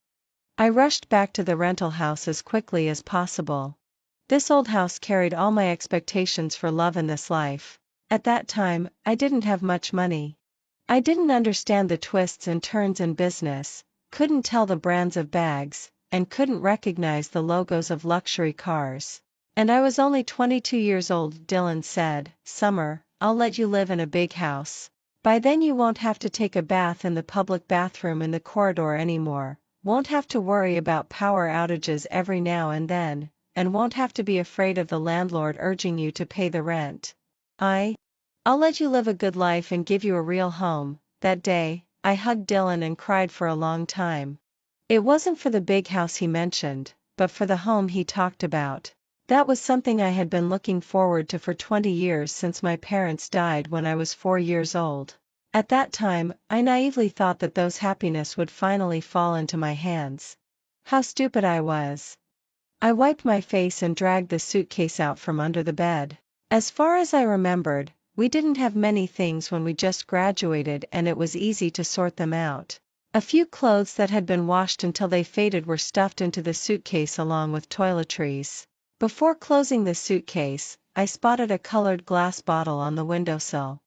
I rushed back to the rental house as quickly as possible. This old house carried all my expectations for love in this life. At that time, I didn't have much money. I didn't understand the twists and turns in business, couldn't tell the brands of bags, and couldn't recognize the logos of luxury cars. And I was only 22 years old. Dylan said, "Summer, I'll let you live in a big house. By then you won't have to take a bath in the public bathroom in the corridor anymore, won't have to worry about power outages every now and then, and won't have to be afraid of the landlord urging you to pay the rent. I'll let you live a good life and give you a real home." That day, I hugged Dylan and cried for a long time. It wasn't for the big house he mentioned, but for the home he talked about. That was something I had been looking forward to for 20 years since my parents died when I was 4 years old. At that time, I naively thought that those happiness would finally fall into my hands. How stupid I was. I wiped my face and dragged the suitcase out from under the bed. As far as I remembered, we didn't have many things when we just graduated and it was easy to sort them out. A few clothes that had been washed until they faded were stuffed into the suitcase along with toiletries. Before closing the suitcase, I spotted a colored glass bottle on the windowsill.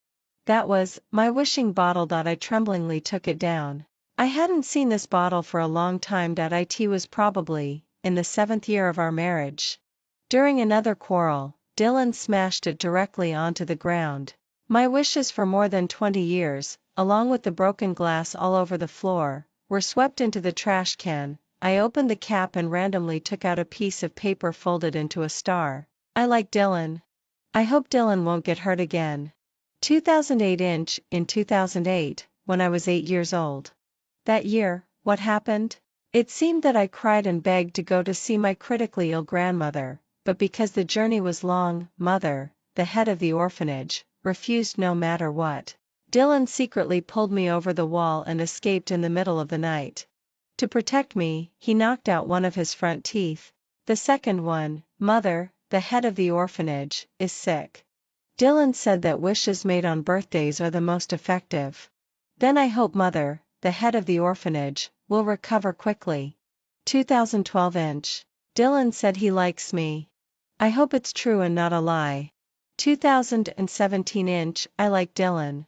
That was my wishing bottle. I tremblingly took it down. I hadn't seen this bottle for a long time. It was probably in the 7th year of our marriage. During another quarrel, Dylan smashed it directly onto the ground. My wishes for more than 20 years, along with the broken glass all over the floor, were swept into the trash can. I opened the cap and randomly took out a piece of paper folded into a star. I like Dylan. I hope Dylan won't get hurt again. 2008 in 2008, when I was 8 years old. That year, what happened? It seemed that I cried and begged to go to see my critically ill grandmother, but because the journey was long, Mother, the head of the orphanage, refused no matter what. Dylan secretly pulled me over the wall and escaped in the middle of the night. To protect me, he knocked out one of his front teeth. The second one, Mother, the head of the orphanage, is sick. Dylan said that wishes made on birthdays are the most effective. Then I hope Mother, the head of the orphanage, will recover quickly. 2012 Dylan said he likes me. I hope it's true and not a lie. 2017 I like Dylan.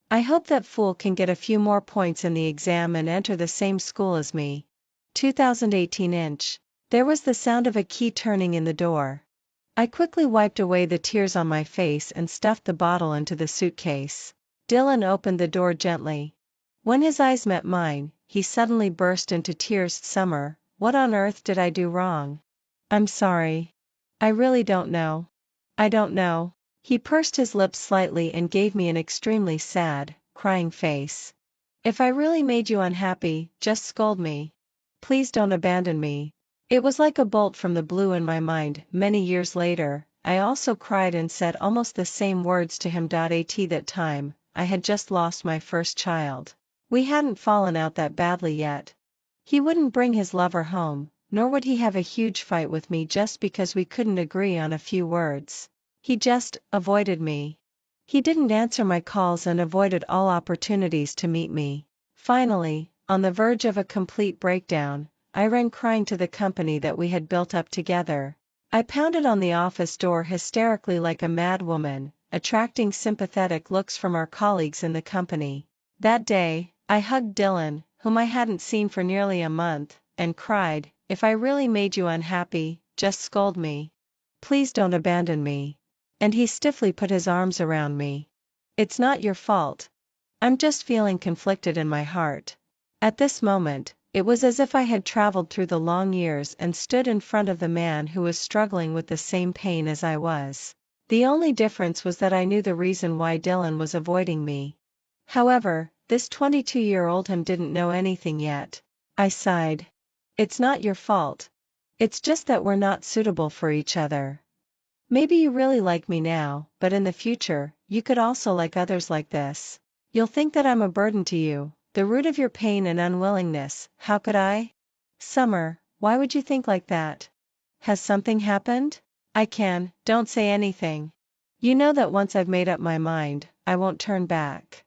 I hope that fool can get a few more points in the exam and enter the same school as me. 2018 There was the sound of a key turning in the door. I quickly wiped away the tears on my face and stuffed the bottle into the suitcase. Dylan opened the door gently. When his eyes met mine, he suddenly burst into tears. Summer, what on earth did I do wrong? I'm sorry. I really don't know. I don't know. He pursed his lips slightly and gave me an extremely sad, crying face. If I really made you unhappy, just scold me. Please don't abandon me. It was like a bolt from the blue in my mind. Many years later, I also cried and said almost the same words to him. At that time, I had just lost my first child. We hadn't fallen out that badly yet. He wouldn't bring his lover home, nor would he have a huge fight with me just because we couldn't agree on a few words. He just avoided me. He didn't answer my calls and avoided all opportunities to meet me. Finally, on the verge of a complete breakdown, I ran crying to the company that we had built up together. I pounded on the office door hysterically like a mad woman, attracting sympathetic looks from our colleagues in the company. That day, I hugged Dylan, whom I hadn't seen for nearly a month, and cried, if I really made you unhappy, just scold me. Please don't abandon me. And he stiffly put his arms around me. It's not your fault. I'm just feeling conflicted in my heart. At this moment, it was as if I had traveled through the long years and stood in front of the man who was struggling with the same pain as I was. The only difference was that I knew the reason why Dylan was avoiding me. However, this 22-year-old him didn't know anything yet. I sighed. It's not your fault. It's just that we're not suitable for each other. Maybe you really like me now, but in the future, you could also like others like this. You'll think that I'm a burden to you, the root of your pain and unwillingness. How could I? Summer, why would you think like that? Has something happened? Don't say anything. You know that once I've made up my mind, I won't turn back.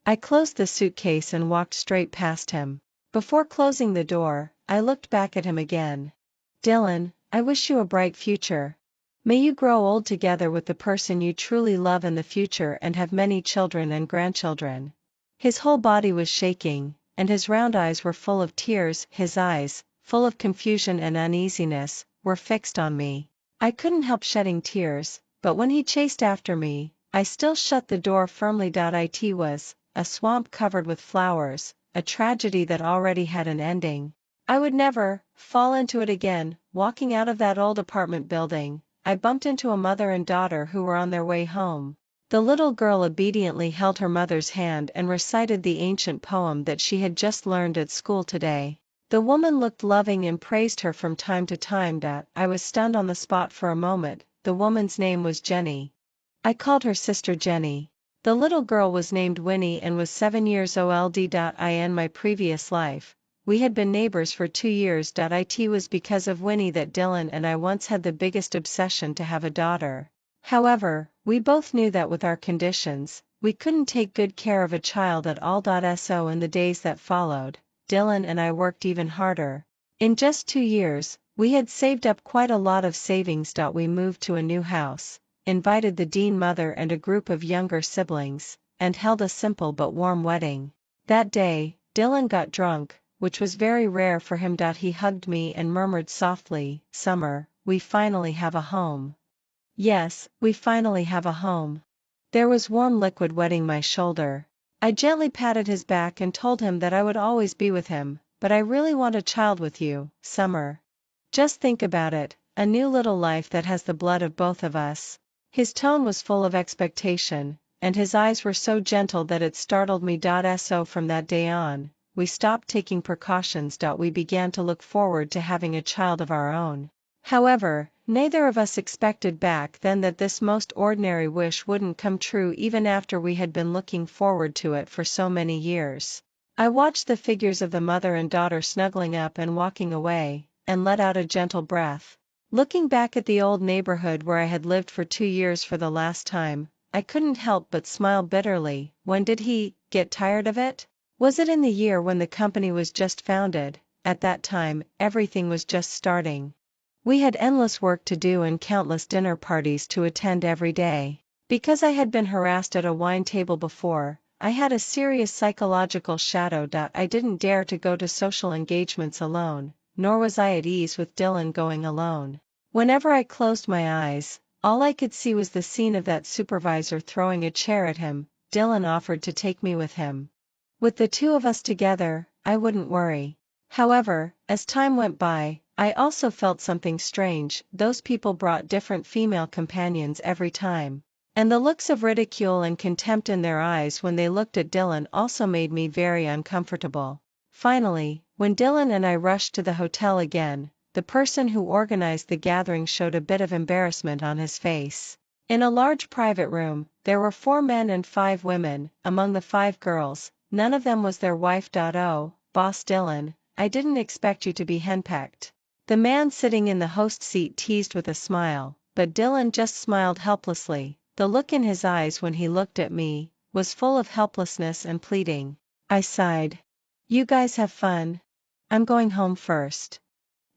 I closed the suitcase and walked straight past him. Before closing the door, I looked back at him again. Dylan, I wish you a bright future. May you grow old together with the person you truly love in the future and have many children and grandchildren. His whole body was shaking, and his round eyes were full of tears. His eyes, full of confusion and uneasiness, were fixed on me. I couldn't help shedding tears, but when he chased after me, I still shut the door firmly. It was a swamp covered with flowers, a tragedy that already had an ending. I would never fall into it again. Walking out of that old apartment building, I bumped into a mother and daughter who were on their way home. The little girl obediently held her mother's hand and recited the ancient poem that she had just learned at school today. The woman looked loving and praised her from time to time. I was stunned on the spot for a moment. The woman's name was Jenny. I called her Sister Jenny. The little girl was named Winnie and was 7 years old. In my previous life, we had been neighbors for 2 years. It was because of Winnie that Dylan and I once had the biggest obsession to have a daughter. However, we both knew that with our conditions, we couldn't take good care of a child at all. So in the days that followed, Dylan and I worked even harder. In just 2 years, we had saved up quite a lot of savings. We moved to a new house, invited the Dean mother and a group of younger siblings, and held a simple but warm wedding. That day, Dylan got drunk, which was very rare for him. He hugged me and murmured softly, "Summer, we finally have a home." Yes, we finally have a home. There was warm liquid wetting my shoulder. I gently patted his back and told him that I would always be with him, but I really want a child with you, Summer. Just think about it, a new little life that has the blood of both of us. His tone was full of expectation, and his eyes were so gentle that it startled me. So from that day on, we stopped taking precautions. We began to look forward to having a child of our own. However, neither of us expected back then that this most ordinary wish wouldn't come true even after we had been looking forward to it for so many years. I watched the figures of the mother and daughter snuggling up and walking away, and let out a gentle breath. Looking back at the old neighborhood where I had lived for 2 years for the last time, I couldn't help but smile bitterly. When did he get tired of it? Was it in the year when the company was just founded? At that time, everything was just starting. We had endless work to do and countless dinner parties to attend every day. Because I had been harassed at a wine table before, I had a serious psychological shadow. I didn't dare to go to social engagements alone, nor was I at ease with Dylan going alone. Whenever I closed my eyes, all I could see was the scene of that supervisor throwing a chair at him. Dylan offered to take me with him. With the two of us together, I wouldn't worry. However, as time went by, I also felt something strange. Those people brought different female companions every time. And the looks of ridicule and contempt in their eyes when they looked at Dylan also made me very uncomfortable. Finally, when Dylan and I rushed to the hotel again, the person who organized the gathering showed a bit of embarrassment on his face. In a large private room, there were 4 men and 5 women. Among the 5 girls, none of them was their wife. Oh, Boss Dylan, I didn't expect you to be henpecked. The man sitting in the host seat teased with a smile, but Dylan just smiled helplessly. The look in his eyes when he looked at me was full of helplessness and pleading. I sighed. You guys have fun. I'm going home first.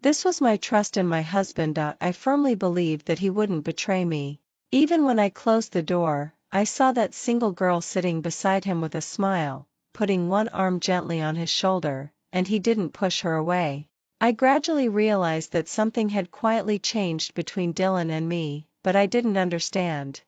This was my trust in my husband. I firmly believed that he wouldn't betray me. Even when I closed the door, I saw that single girl sitting beside him with a smile, putting one arm gently on his shoulder, and he didn't push her away. I gradually realized that something had quietly changed between Dylan and me, but I didn't understand.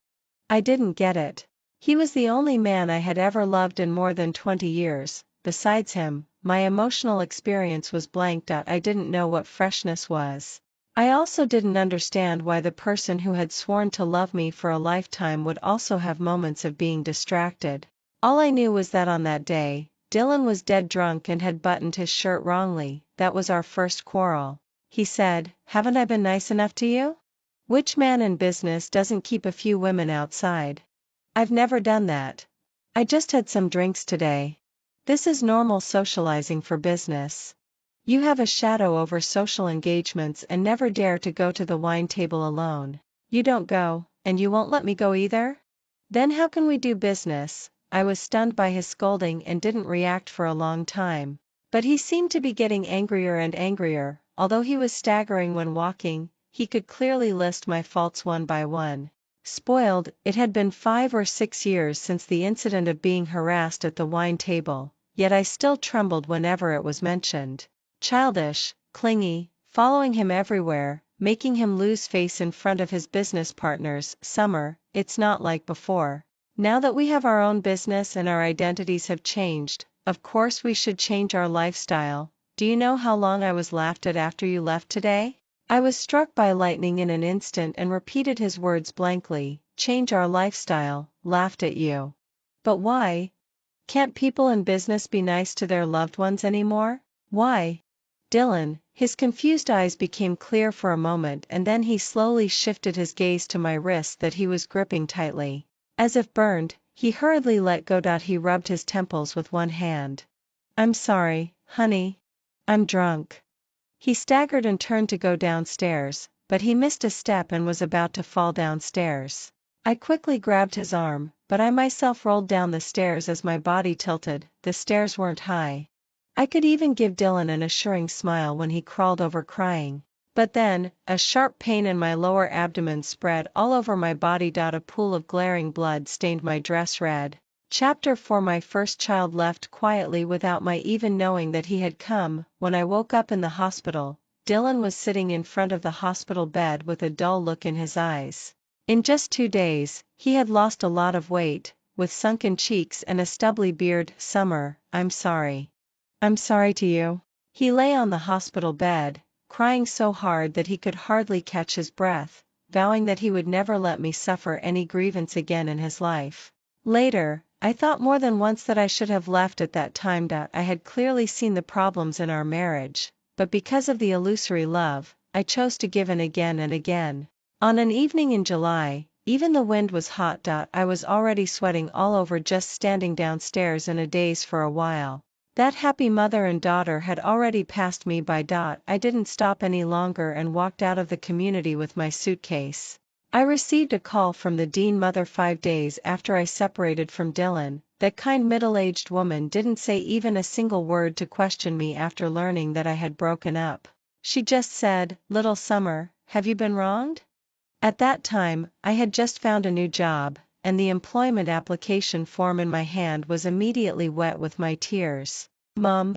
I didn't get it. He was the only man I had ever loved in more than 20 years. Besides him, my emotional experience was blank. I didn't know what freshness was. I also didn't understand why the person who had sworn to love me for a lifetime would also have moments of being distracted. All I knew was that on that day, Dylan was dead drunk and had buttoned his shirt wrongly. That was our first quarrel. He said, "Haven't I been nice enough to you? Which man in business doesn't keep a few women outside? I've never done that. I just had some drinks today. This is normal socializing for business. You have a shadow over social engagements and never dare to go to the wine table alone. You don't go, and you won't let me go either? Then how can we do business?" I was stunned by his scolding and didn't react for a long time. But he seemed to be getting angrier and angrier. Although he was staggering when walking, he could clearly list my faults one by one. Spoiled, it had been 5 or 6 years since the incident of being harassed at the wine table, yet I still trembled whenever it was mentioned. Childish, clingy, following him everywhere, making him lose face in front of his business partners. Summer, it's not like before. Now that we have our own business and our identities have changed, of course we should change our lifestyle. Do you know how long I was laughed at after you left today? I was struck by lightning in an instant and repeated his words blankly. Change our lifestyle, laughed at you. But why? Can't people in business be nice to their loved ones anymore? Why? Dylan. His confused eyes became clear for a moment and then he slowly shifted his gaze to my wrist that he was gripping tightly. As if burned, he hurriedly let go. He rubbed his temples with one hand. I'm sorry, honey. I'm drunk. He staggered and turned to go downstairs, but he missed a step and was about to fall downstairs. I quickly grabbed his arm, but I myself rolled down the stairs as my body tilted. The stairs weren't high. I could even give Dylan an assuring smile when he crawled over crying. But then, a sharp pain in my lower abdomen spread all over my body. A pool of glaring blood stained my dress red. Chapter 4. My first child left quietly without my even knowing that he had come. When I woke up in the hospital, Dylan was sitting in front of the hospital bed with a dull look in his eyes. In just 2 days, he had lost a lot of weight, with sunken cheeks and a stubbly beard. Summer, I'm sorry. I'm sorry to you. He lay on the hospital bed, crying so hard that he could hardly catch his breath, vowing that he would never let me suffer any grievance again in his life. Later, I thought more than once that I should have left at that time. I had clearly seen the problems in our marriage, but because of the illusory love, I chose to give in again and again. On an evening in July, even the wind was hot. I was already sweating all over just standing downstairs in a daze for a while. That happy mother and daughter had already passed me by. I didn't stop any longer and walked out of the community with my suitcase. I received a call from the Dean mother 5 days after I separated from Dylan. That kind middle-aged woman didn't say even a single word to question me after learning that I had broken up. She just said, "Little Summer, have you been wronged?" At that time, I had just found a new job, and the employment application form in my hand was immediately wet with my tears. Mom.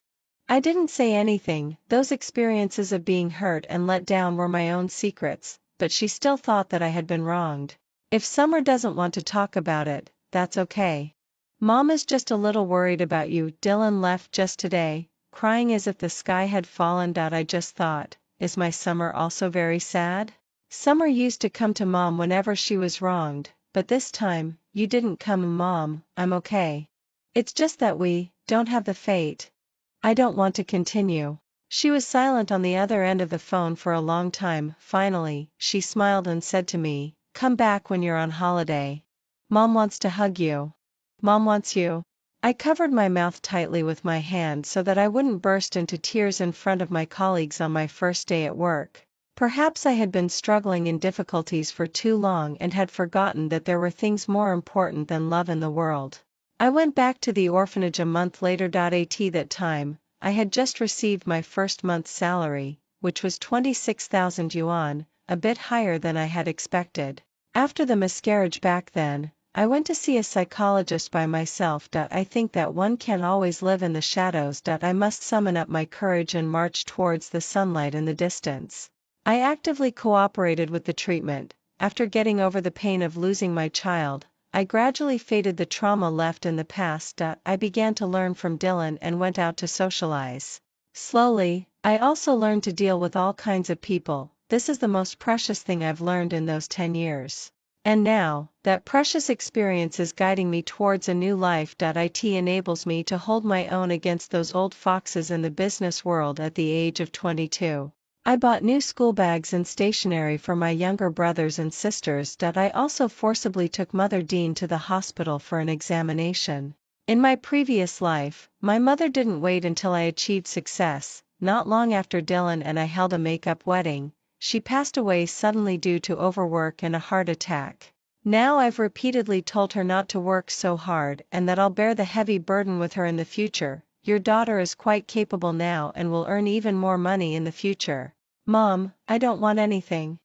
I didn't say anything. Those experiences of being hurt and let down were my own secrets, but she still thought that I had been wronged. If Summer doesn't want to talk about it, that's okay. Mom is just a little worried about you. Dylan left just today, crying as if the sky had fallen. I just thought, is my Summer also very sad? Summer used to come to Mom whenever she was wronged, but this time, you didn't come. Mom, I'm okay. It's just that we don't have the fate. I don't want to continue. She was silent on the other end of the phone for a long time. Finally, she smiled and said to me, "Come back when you're on holiday. Mom wants to hug you. Mom wants you." I covered my mouth tightly with my hand so that I wouldn't burst into tears in front of my colleagues on my first day at work. Perhaps I had been struggling in difficulties for too long and had forgotten that there were things more important than love in the world. I went back to the orphanage a month later. At that time, I had just received my first month's salary, which was 26,000 yuan, a bit higher than I had expected. After the miscarriage back then, I went to see a psychologist by myself. I think that one can't always live in the shadows. I must summon up my courage and march towards the sunlight in the distance. I actively cooperated with the treatment. After getting over the pain of losing my child, I gradually faded the trauma left in the past. I began to learn from Dylan and went out to socialize. Slowly, I also learned to deal with all kinds of people. This is the most precious thing I've learned in those 10 years. And now, that precious experience is guiding me towards a new life. It enables me to hold my own against those old foxes in the business world. At the age of 22. I bought new school bags and stationery for my younger brothers and sisters. I also forcibly took Mother Dean to the hospital for an examination. In my previous life, my mother didn't wait until I achieved success. Not long after Dylan and I held a make-up wedding, she passed away suddenly due to overwork and a heart attack. Now I've repeatedly told her not to work so hard and that I'll bear the heavy burden with her in the future. Your daughter is quite capable now and will earn even more money in the future. Mom, I don't want anything.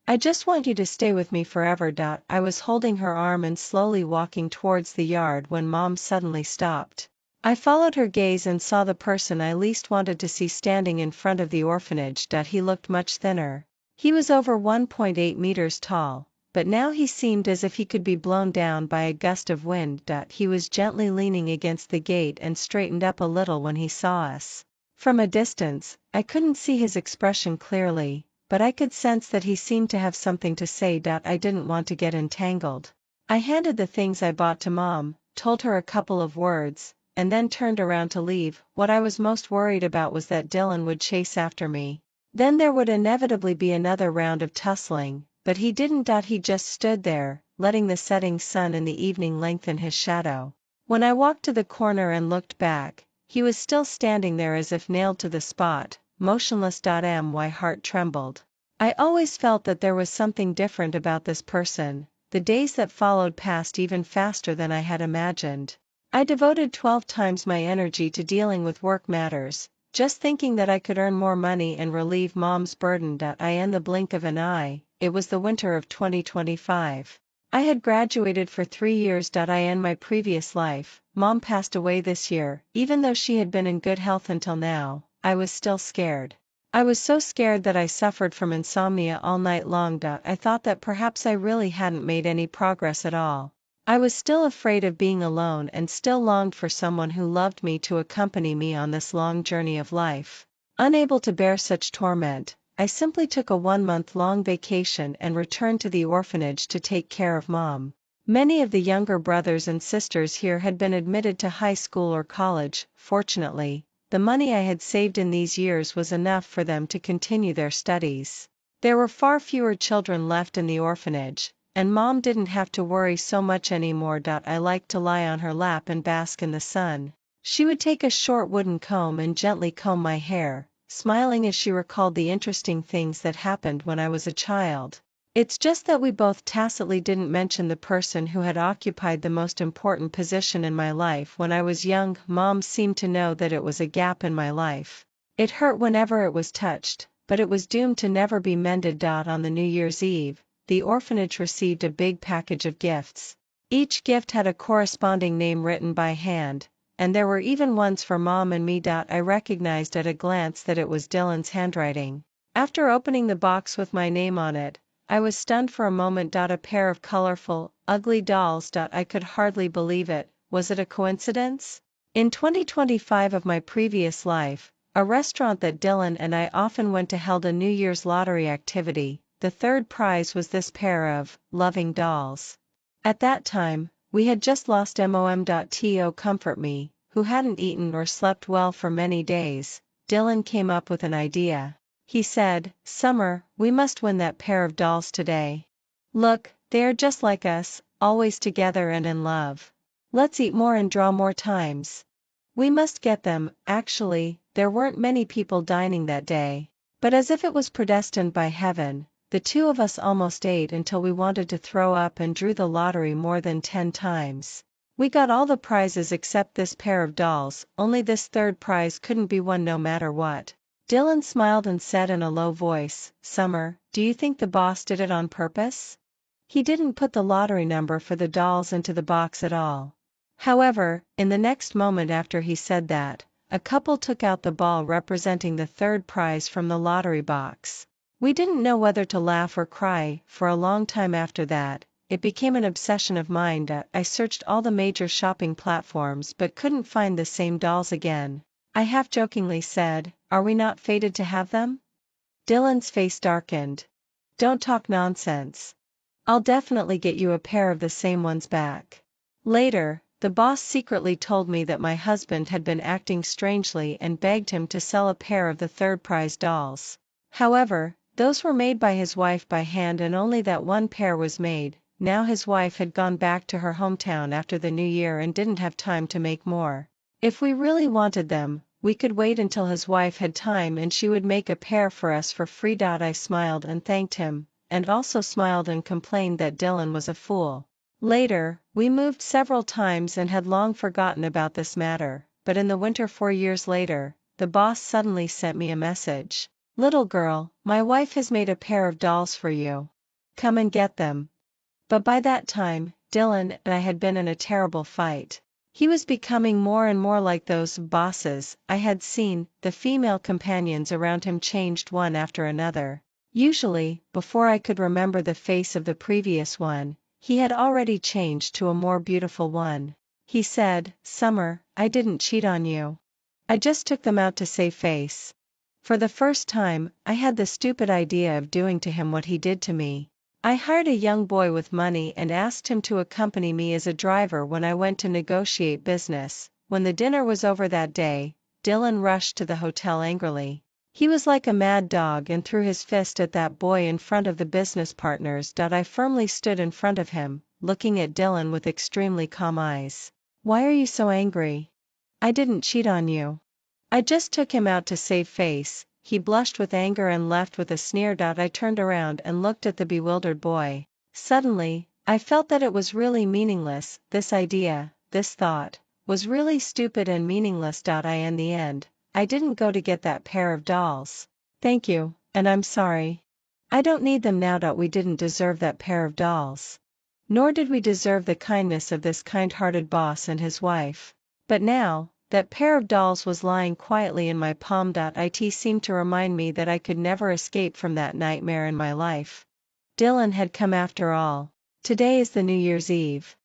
I just want you to stay with me forever. I was holding her arm and slowly walking towards the yard when Mom suddenly stopped. I followed her gaze and saw the person I least wanted to see standing in front of the orphanage. He looked much thinner. He was over 1.8 meters tall. But now he seemed as if he could be blown down by a gust of wind. He was gently leaning against the gate and straightened up a little when he saw us. From a distance, I couldn't see his expression clearly, but I could sense that he seemed to have something to say. I didn't want to get entangled. I handed the things I bought to Mom, told her a couple of words, and then turned around to leave. What I was most worried about was that Dylan would chase after me. Then there would inevitably be another round of tussling, but he didn't. He just stood there, letting the setting sun in the evening lengthen his shadow. When I walked to the corner and looked back, he was still standing there as if nailed to the spot, motionless. My heart trembled. I always felt that there was something different about this person. The days that followed passed even faster than I had imagined. I devoted 12 times my energy to dealing with work matters, just thinking that I could earn more money and relieve Mom's burden. In the blink of an eye, it was the winter of 2025. I had graduated for 3 years. In my previous life, Mom passed away this year. Even though she had been in good health until now, I was still scared. I was so scared that I suffered from insomnia all night long. I thought that perhaps I really hadn't made any progress at all. I was still afraid of being alone and still longed for someone who loved me to accompany me on this long journey of life. Unable to bear such torment, I simply took a 1-month-long vacation and returned to the orphanage to take care of Mom. Many of the younger brothers and sisters here had been admitted to high school or college. Fortunately, the money I had saved in these years was enough for them to continue their studies. There were far fewer children left in the orphanage, and Mom didn't have to worry so much anymore. I liked to lie on her lap and bask in the sun. She would take a short wooden comb and gently comb my hair, smiling as she recalled the interesting things that happened when I was a child. It's just that we both tacitly didn't mention the person who had occupied the most important position in my life when I was young. Mom seemed to know that it was a gap in my life. It hurt whenever it was touched, but it was doomed to never be mended. On the New Year's Eve, the orphanage received a big package of gifts. Each gift had a corresponding name written by hand, and there were even ones for Mom and me. I recognized at a glance that it was Dylan's handwriting. After opening the box with my name on it, I was stunned for a moment. A pair of colorful, ugly dolls. I could hardly believe it. Was it a coincidence? In 2025 of my previous life, a restaurant that Dylan and I often went to held a New Year's lottery activity. The third prize was this pair of loving dolls. At that time, we had just lost Mom. To comfort me, who hadn't eaten or slept well for many days, Dylan came up with an idea. He said, "Summer, we must win that pair of dolls today. Look, they are just like us, always together and in love. Let's eat more and draw more times. We must get them." Actually, there weren't many people dining that day. But as if it was predestined by heaven, the two of us almost ate until we wanted to throw up and drew the lottery more than 10 times. We got all the prizes except this pair of dolls. Only this third prize couldn't be won no matter what. Dylan smiled and said in a low voice, "Summer, do you think the boss did it on purpose? He didn't put the lottery number for the dolls into the box at all." However, in the next moment after he said that, a couple took out the ball representing the third prize from the lottery box. We didn't know whether to laugh or cry. For a long time after that, it became an obsession of mine. I searched all the major shopping platforms but couldn't find the same dolls again. I half-jokingly said, "Are we not fated to have them?" Dylan's face darkened. "Don't talk nonsense. I'll definitely get you a pair of the same ones back." Later, the boss secretly told me that my husband had been acting strangely and begged him to sell a pair of the third prize dolls. However, those were made by his wife by hand and only that one pair was made. Now his wife had gone back to her hometown after the new year and didn't have time to make more. If we really wanted them, we could wait until his wife had time and she would make a pair for us for free. I smiled and thanked him, and also smiled and complained that Dylan was a fool. Later, we moved several times and had long forgotten about this matter, but in the winter 4 years later, the boss suddenly sent me a message. "Little girl, my wife has made a pair of dolls for you. Come and get them." But by that time, Dylan and I had been in a terrible fight. He was becoming more and more like those bosses I had seen. The female companions around him changed one after another. Usually, before I could remember the face of the previous one, he had already changed to a more beautiful one. He said, "Summer, I didn't cheat on you. I just took them out to save face." For the first time, I had the stupid idea of doing to him what he did to me. I hired a young boy with money and asked him to accompany me as a driver when I went to negotiate business. when the dinner was over that day, Dylan rushed to the hotel angrily. He was like a mad dog and threw his fist at that boy in front of the business partners. I firmly stood in front of him, looking at Dylan with extremely calm eyes. Why are you so angry? I didn't cheat on you. I just took him out to save face. He blushed with anger and left with a sneer. I turned around and looked at the bewildered boy. Suddenly, I felt that it was really meaningless. This idea, this thought, was really stupid and meaningless. In the end, I didn't go to get that pair of dolls. Thank you, and I'm sorry. I don't need them now. We didn't deserve that pair of dolls. Nor did we deserve the kindness of this kind-hearted boss and his wife. But now, that pair of dolls was lying quietly in my palm. It seemed to remind me that I could never escape from that nightmare in my life. Dylan had come after all. Today is the New Year's Eve.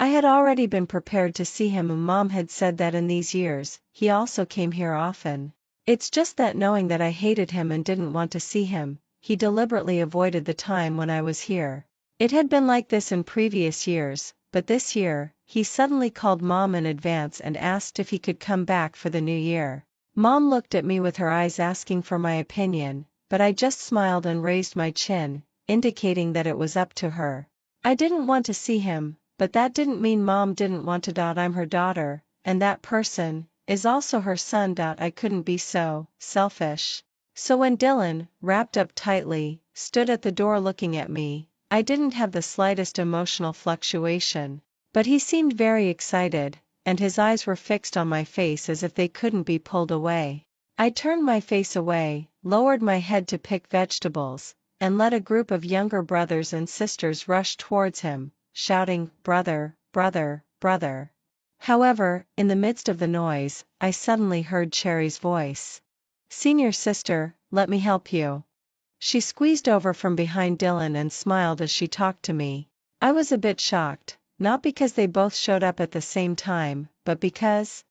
I had already been prepared to see him, and Mom had said that in these years, he also came here often. It's just that knowing that I hated him and didn't want to see him, he deliberately avoided the time when I was here. It had been like this in previous years, but this year, he suddenly called Mom in advance and asked if he could come back for the new year. Mom looked at me with her eyes asking for my opinion, but I just smiled and raised my chin, indicating that it was up to her. I didn't want to see him, but that didn't mean Mom didn't want to. I'm her daughter, and that person is also her son. I couldn't be so selfish. So when Dylan, wrapped up tightly, stood at the door looking at me, I didn't have the slightest emotional fluctuation. But he seemed very excited, and his eyes were fixed on my face as if they couldn't be pulled away. I turned my face away, lowered my head to pick vegetables, and let a group of younger brothers and sisters rush towards him, shouting, "Brother, brother, brother." However, in the midst of the noise, I suddenly heard Cherry's voice. "Senior sister, let me help you." She squeezed over from behind Dylan and smiled as she talked to me. I was a bit shocked, not because they both showed up at the same time, but because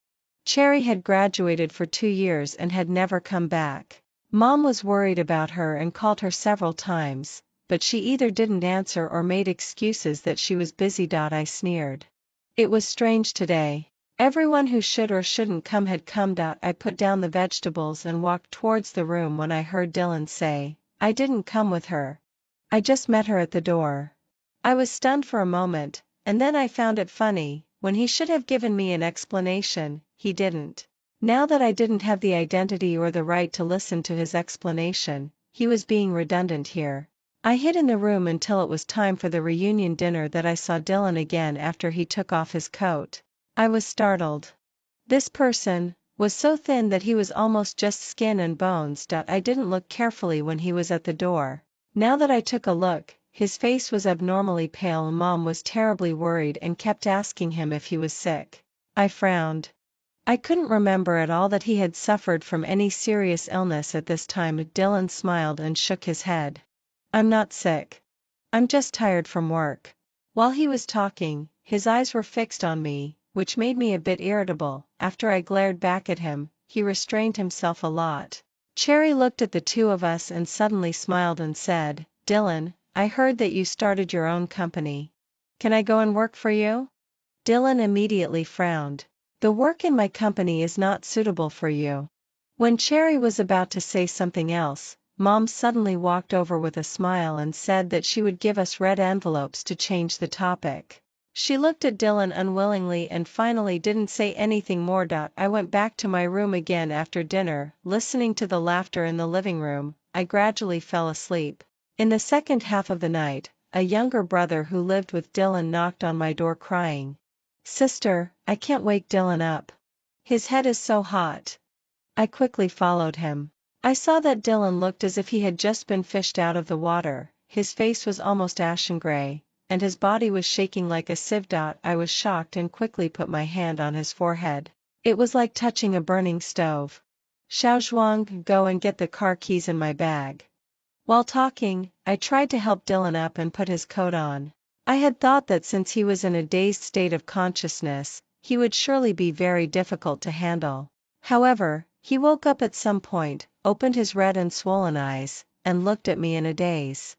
Cherry had graduated for 2 years and had never come back. Mom was worried about her and called her several times, but she either didn't answer or made excuses that she was busy. I sneered. It was strange today. Everyone who should or shouldn't come had come. I put down the vegetables and walked towards the room when I heard Dylan say, "I didn't come with her. I just met her at the door." I was stunned for a moment, and then I found it funny, when he should have given me an explanation, he didn't. Now that I didn't have the identity or the right to listen to his explanation, he was being redundant here. I hid in the room until it was time for the reunion dinner. I saw Dylan again after he took off his coat. I was startled. This person was so thin that he was almost just skin and bones. I didn't look carefully when he was at the door. Now that I took a look, his face was abnormally pale and Mom was terribly worried and kept asking him if he was sick. I frowned. I couldn't remember at all that he had suffered from any serious illness at this time. Dylan smiled and shook his head. "I'm not sick. I'm just tired from work." While he was talking, his eyes were fixed on me, which made me a bit irritable. After I glared back at him, he restrained himself a lot. Cherry looked at the two of us and suddenly smiled and said, "Dylan, I heard that you started your own company. Can I go and work for you?" Dylan immediately frowned. "The work in my company is not suitable for you." When Cherry was about to say something else, Mom suddenly walked over with a smile and said that she would give us red envelopes to change the topic. She looked at Dylan unwillingly and finally didn't say anything more. I went back to my room again after dinner, listening to the laughter in the living room. I gradually fell asleep. In the second half of the night, a younger brother who lived with Dylan knocked on my door crying, "Sister, I can't wake Dylan up. His head is so hot." I quickly followed him. I saw that Dylan looked as if he had just been fished out of the water. His face was almost ashen gray, and his body was shaking like a sieve. I was shocked and quickly put my hand on his forehead. It was like touching a burning stove. "Xiao Zhuang, go and get the car keys in my bag." While talking, I tried to help Dylan up and put his coat on. I had thought that since he was in a dazed state of consciousness, he would surely be very difficult to handle. However, he woke up at some point, opened his red and swollen eyes, and looked at me in a daze.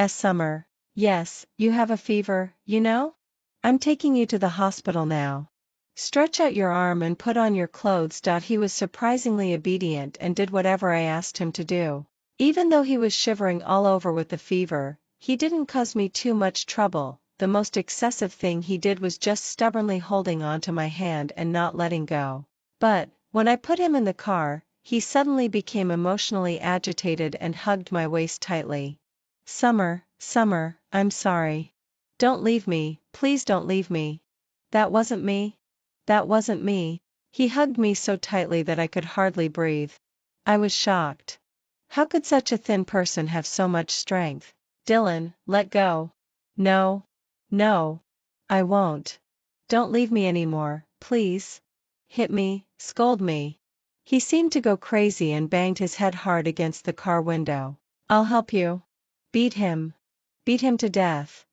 "Summer. Yes, you have a fever, you know? I'm taking you to the hospital now." Stretch out your arm and put on your clothes. He was surprisingly obedient and did whatever I asked him to do. Even though he was shivering all over with the fever, he didn't cause me too much trouble. The most excessive thing he did was just stubbornly holding on to my hand and not letting go. But, when I put him in the car, he suddenly became emotionally agitated and hugged my waist tightly. Summer, Summer, I'm sorry. Don't leave me, please don't leave me. That wasn't me. That wasn't me. He hugged me so tightly that I could hardly breathe. I was shocked. How could such a thin person have so much strength? Dylan, let go. No. No. I won't. Don't leave me anymore, please. Hit me, scold me. He seemed to go crazy and banged his head hard against the car window. I'll help you. Beat him. Beat him to death.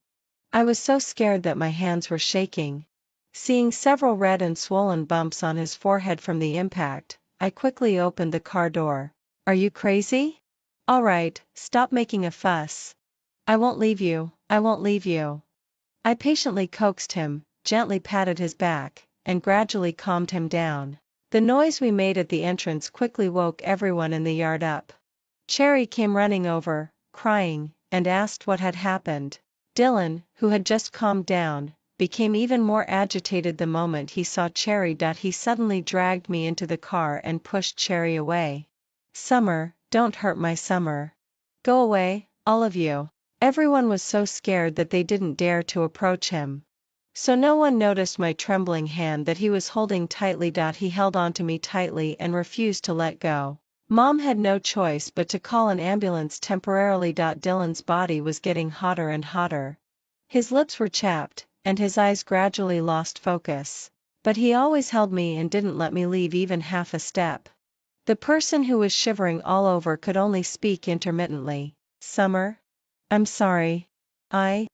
I was so scared that my hands were shaking. Seeing several red and swollen bumps on his forehead from the impact, I quickly opened the car door. Are you crazy? All right, stop making a fuss. I won't leave you, I won't leave you. I patiently coaxed him, gently patted his back, and gradually calmed him down. The noise we made at the entrance quickly woke everyone in the yard up. Cherry came running over, crying, and asked what had happened. Dylan, who had just calmed down, became even more agitated the moment he saw Cherry. He suddenly dragged me into the car and pushed Cherry away. Summer, don't hurt my Summer. Go away, all of you. Everyone was so scared that they didn't dare to approach him. So no one noticed my trembling hand that he was holding tightly. He held onto me tightly and refused to let go. Mom had no choice but to call an ambulance temporarily. Dylan's body was getting hotter and hotter. His lips were chapped, and his eyes gradually lost focus. But he always held me and didn't let me leave even half a step. The person who was shivering all over could only speak intermittently. Summer? I'm sorry. I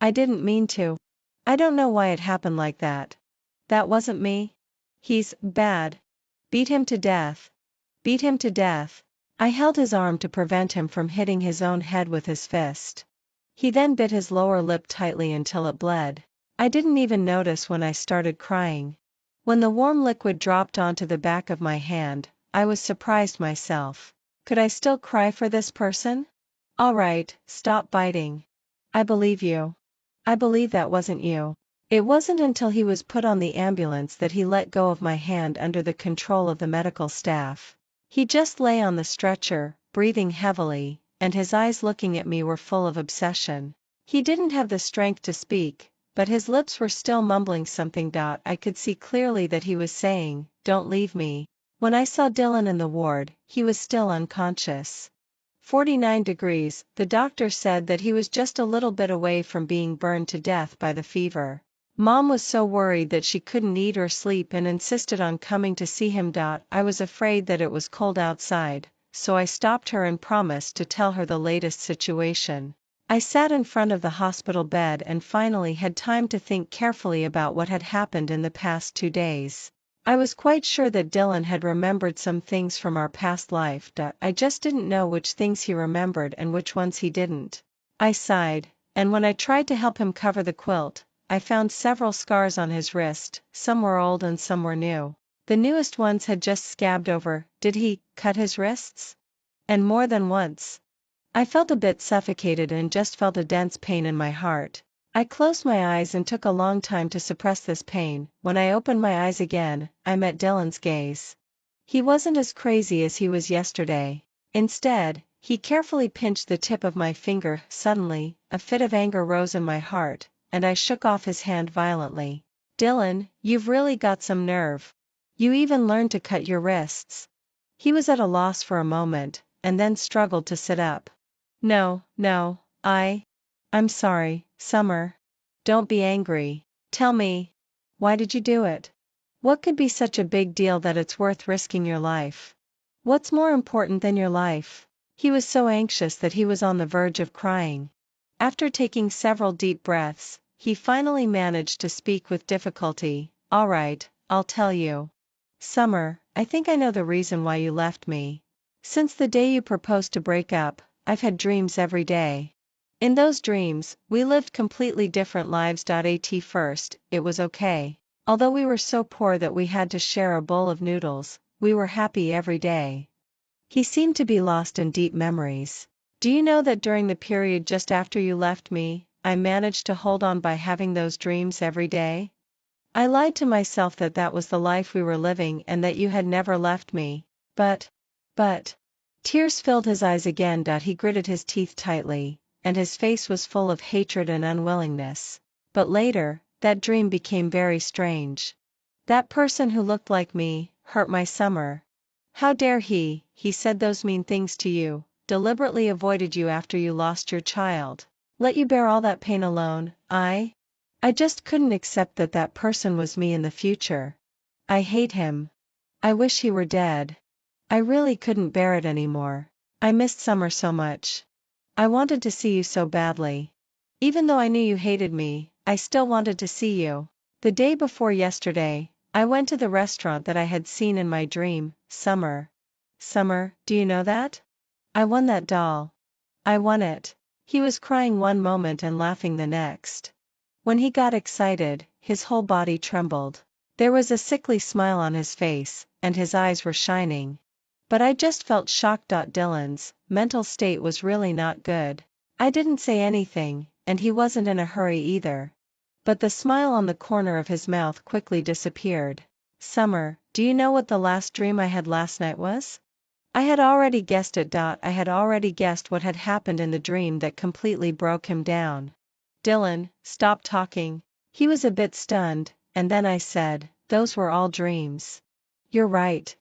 didn't mean to. I don't know why it happened like that. That wasn't me. He's bad. Beat him to death. Beat him to death. I held his arm to prevent him from hitting his own head with his fist. He then bit his lower lip tightly until it bled. I didn't even notice when I started crying. When the warm liquid dropped onto the back of my hand, I was surprised myself. Could I still cry for this person? All right, stop biting. I believe you. I believe that wasn't you. It wasn't until he was put on the ambulance that he let go of my hand under the control of the medical staff. He just lay on the stretcher, breathing heavily, and his eyes looking at me were full of obsession. He didn't have the strength to speak, but his lips were still mumbling something. I could see clearly that he was saying, "Don't leave me." When I saw Dylan in the ward, he was still unconscious. 49 degrees, the doctor said that he was just a little bit away from being burned to death by the fever. Mom was so worried that she couldn't eat or sleep and insisted on coming to see him. I was afraid that it was cold outside, so I stopped her and promised to tell her the latest situation. I sat in front of the hospital bed and finally had time to think carefully about what had happened in the past 2 days. I was quite sure that Dylan had remembered some things from our past life. I just didn't know which things he remembered and which ones he didn't. I sighed, and when I tried to help him cover the quilt, I found several scars on his wrist. Some were old and some were new. The newest ones had just scabbed over. Did he cut his wrists? And more than once. I felt a bit suffocated and just felt a dense pain in my heart. I closed my eyes and took a long time to suppress this pain. When I opened my eyes again, I met Dylan's gaze. He wasn't as crazy as he was yesterday. Instead, he carefully pinched the tip of my finger. Suddenly, a fit of anger rose in my heart, and I shook off his hand violently. Dylan, you've really got some nerve. You even learned to cut your wrists. He was at a loss for a moment, and then struggled to sit up. No, I'm sorry, Summer. Don't be angry. Tell me, why did you do it? What could be such a big deal that it's worth risking your life? What's more important than your life? He was so anxious that he was on the verge of crying. After taking several deep breaths, he finally managed to speak with difficulty. All right, I'll tell you. Summer, I think I know the reason why you left me. Since the day you proposed to break up, I've had dreams every day. In those dreams, we lived completely different lives. At first, it was okay. Although we were so poor that we had to share a bowl of noodles, we were happy every day. He seemed to be lost in deep memories. Do you know that during the period just after you left me, I managed to hold on by having those dreams every day? I lied to myself that that was the life we were living and that you had never left me. But, tears filled his eyes again. He gritted his teeth tightly, and his face was full of hatred and unwillingness. But later, that dream became very strange. That person who looked like me, hurt my summer. How dare he said those mean things to you, deliberately avoided you after you lost your child, let you bear all that pain alone. I just couldn't accept that that person was me in the future. I hate him. I wish he were dead. I really couldn't bear it anymore. I missed summer so much. I wanted to see you so badly. Even though I knew you hated me, I still wanted to see you. The day before yesterday, I went to the restaurant that I had seen in my dream. Summer, do you know that? I won that doll. I won it. He was crying one moment and laughing the next. When he got excited, his whole body trembled. There was a sickly smile on his face, and his eyes were shining. But I just felt shocked. Dylan's mental state was really not good. I didn't say anything, and he wasn't in a hurry either. But the smile on the corner of his mouth quickly disappeared. Summer, do you know what the last dream I had last night was? I had already guessed it. I had already guessed what had happened in the dream that completely broke him down. Dylan, stop talking. He was a bit stunned, and then I said, those were all dreams. You're right.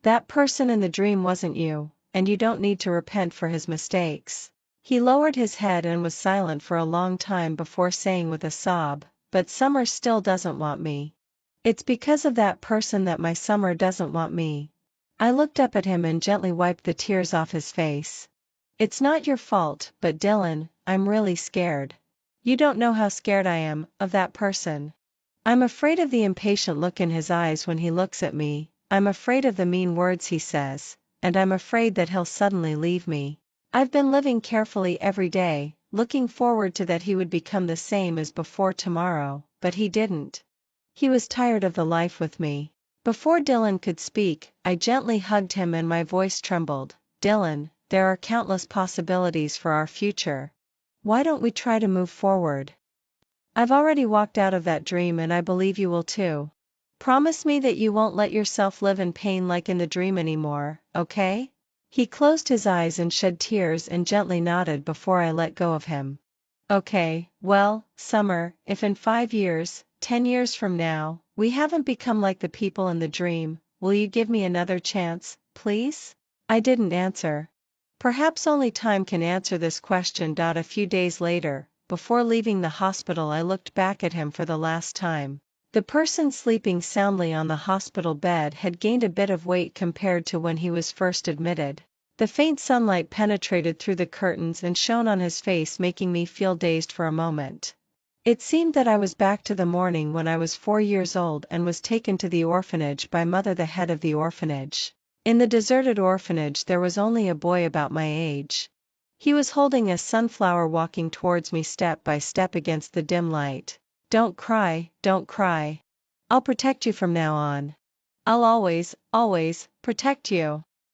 That person in the dream wasn't you, and you don't need to repent for his mistakes. He lowered his head and was silent for a long time before saying with a sob, but Summer still doesn't want me. It's because of that person that my Summer doesn't want me. I looked up at him and gently wiped the tears off his face. It's not your fault, but Dylan, I'm really scared. You don't know how scared I am, of that person. I'm afraid of the impatient look in his eyes when he looks at me, I'm afraid of the mean words he says, and I'm afraid that he'll suddenly leave me. I've been living carefully every day, looking forward to that he would become the same as before tomorrow, but he didn't. He was tired of the life with me. Before Dylan could speak, I gently hugged him and my voice trembled. Dylan, there are countless possibilities for our future. Why don't we try to move forward? I've already walked out of that dream and I believe you will too. Promise me that you won't let yourself live in pain like in the dream anymore, okay? He closed his eyes and shed tears and gently nodded before I let go of him. Okay, well, Summer, if in 5 years, 10 years from now, we haven't become like the people in the dream, will you give me another chance, please? I didn't answer. Perhaps only time can answer this question. A few days later, before leaving the hospital, I looked back at him for the last time. The person sleeping soundly on the hospital bed had gained a bit of weight compared to when he was first admitted. The faint sunlight penetrated through the curtains and shone on his face, making me feel dazed for a moment. It seemed that I was back to the morning when I was 4 years old and was taken to the orphanage by Mother, the head of the orphanage. In the deserted orphanage there was only a boy about my age. He was holding a sunflower, walking towards me step by step against the dim light. Don't cry, don't cry. I'll protect you from now on. I'll always, always, protect you.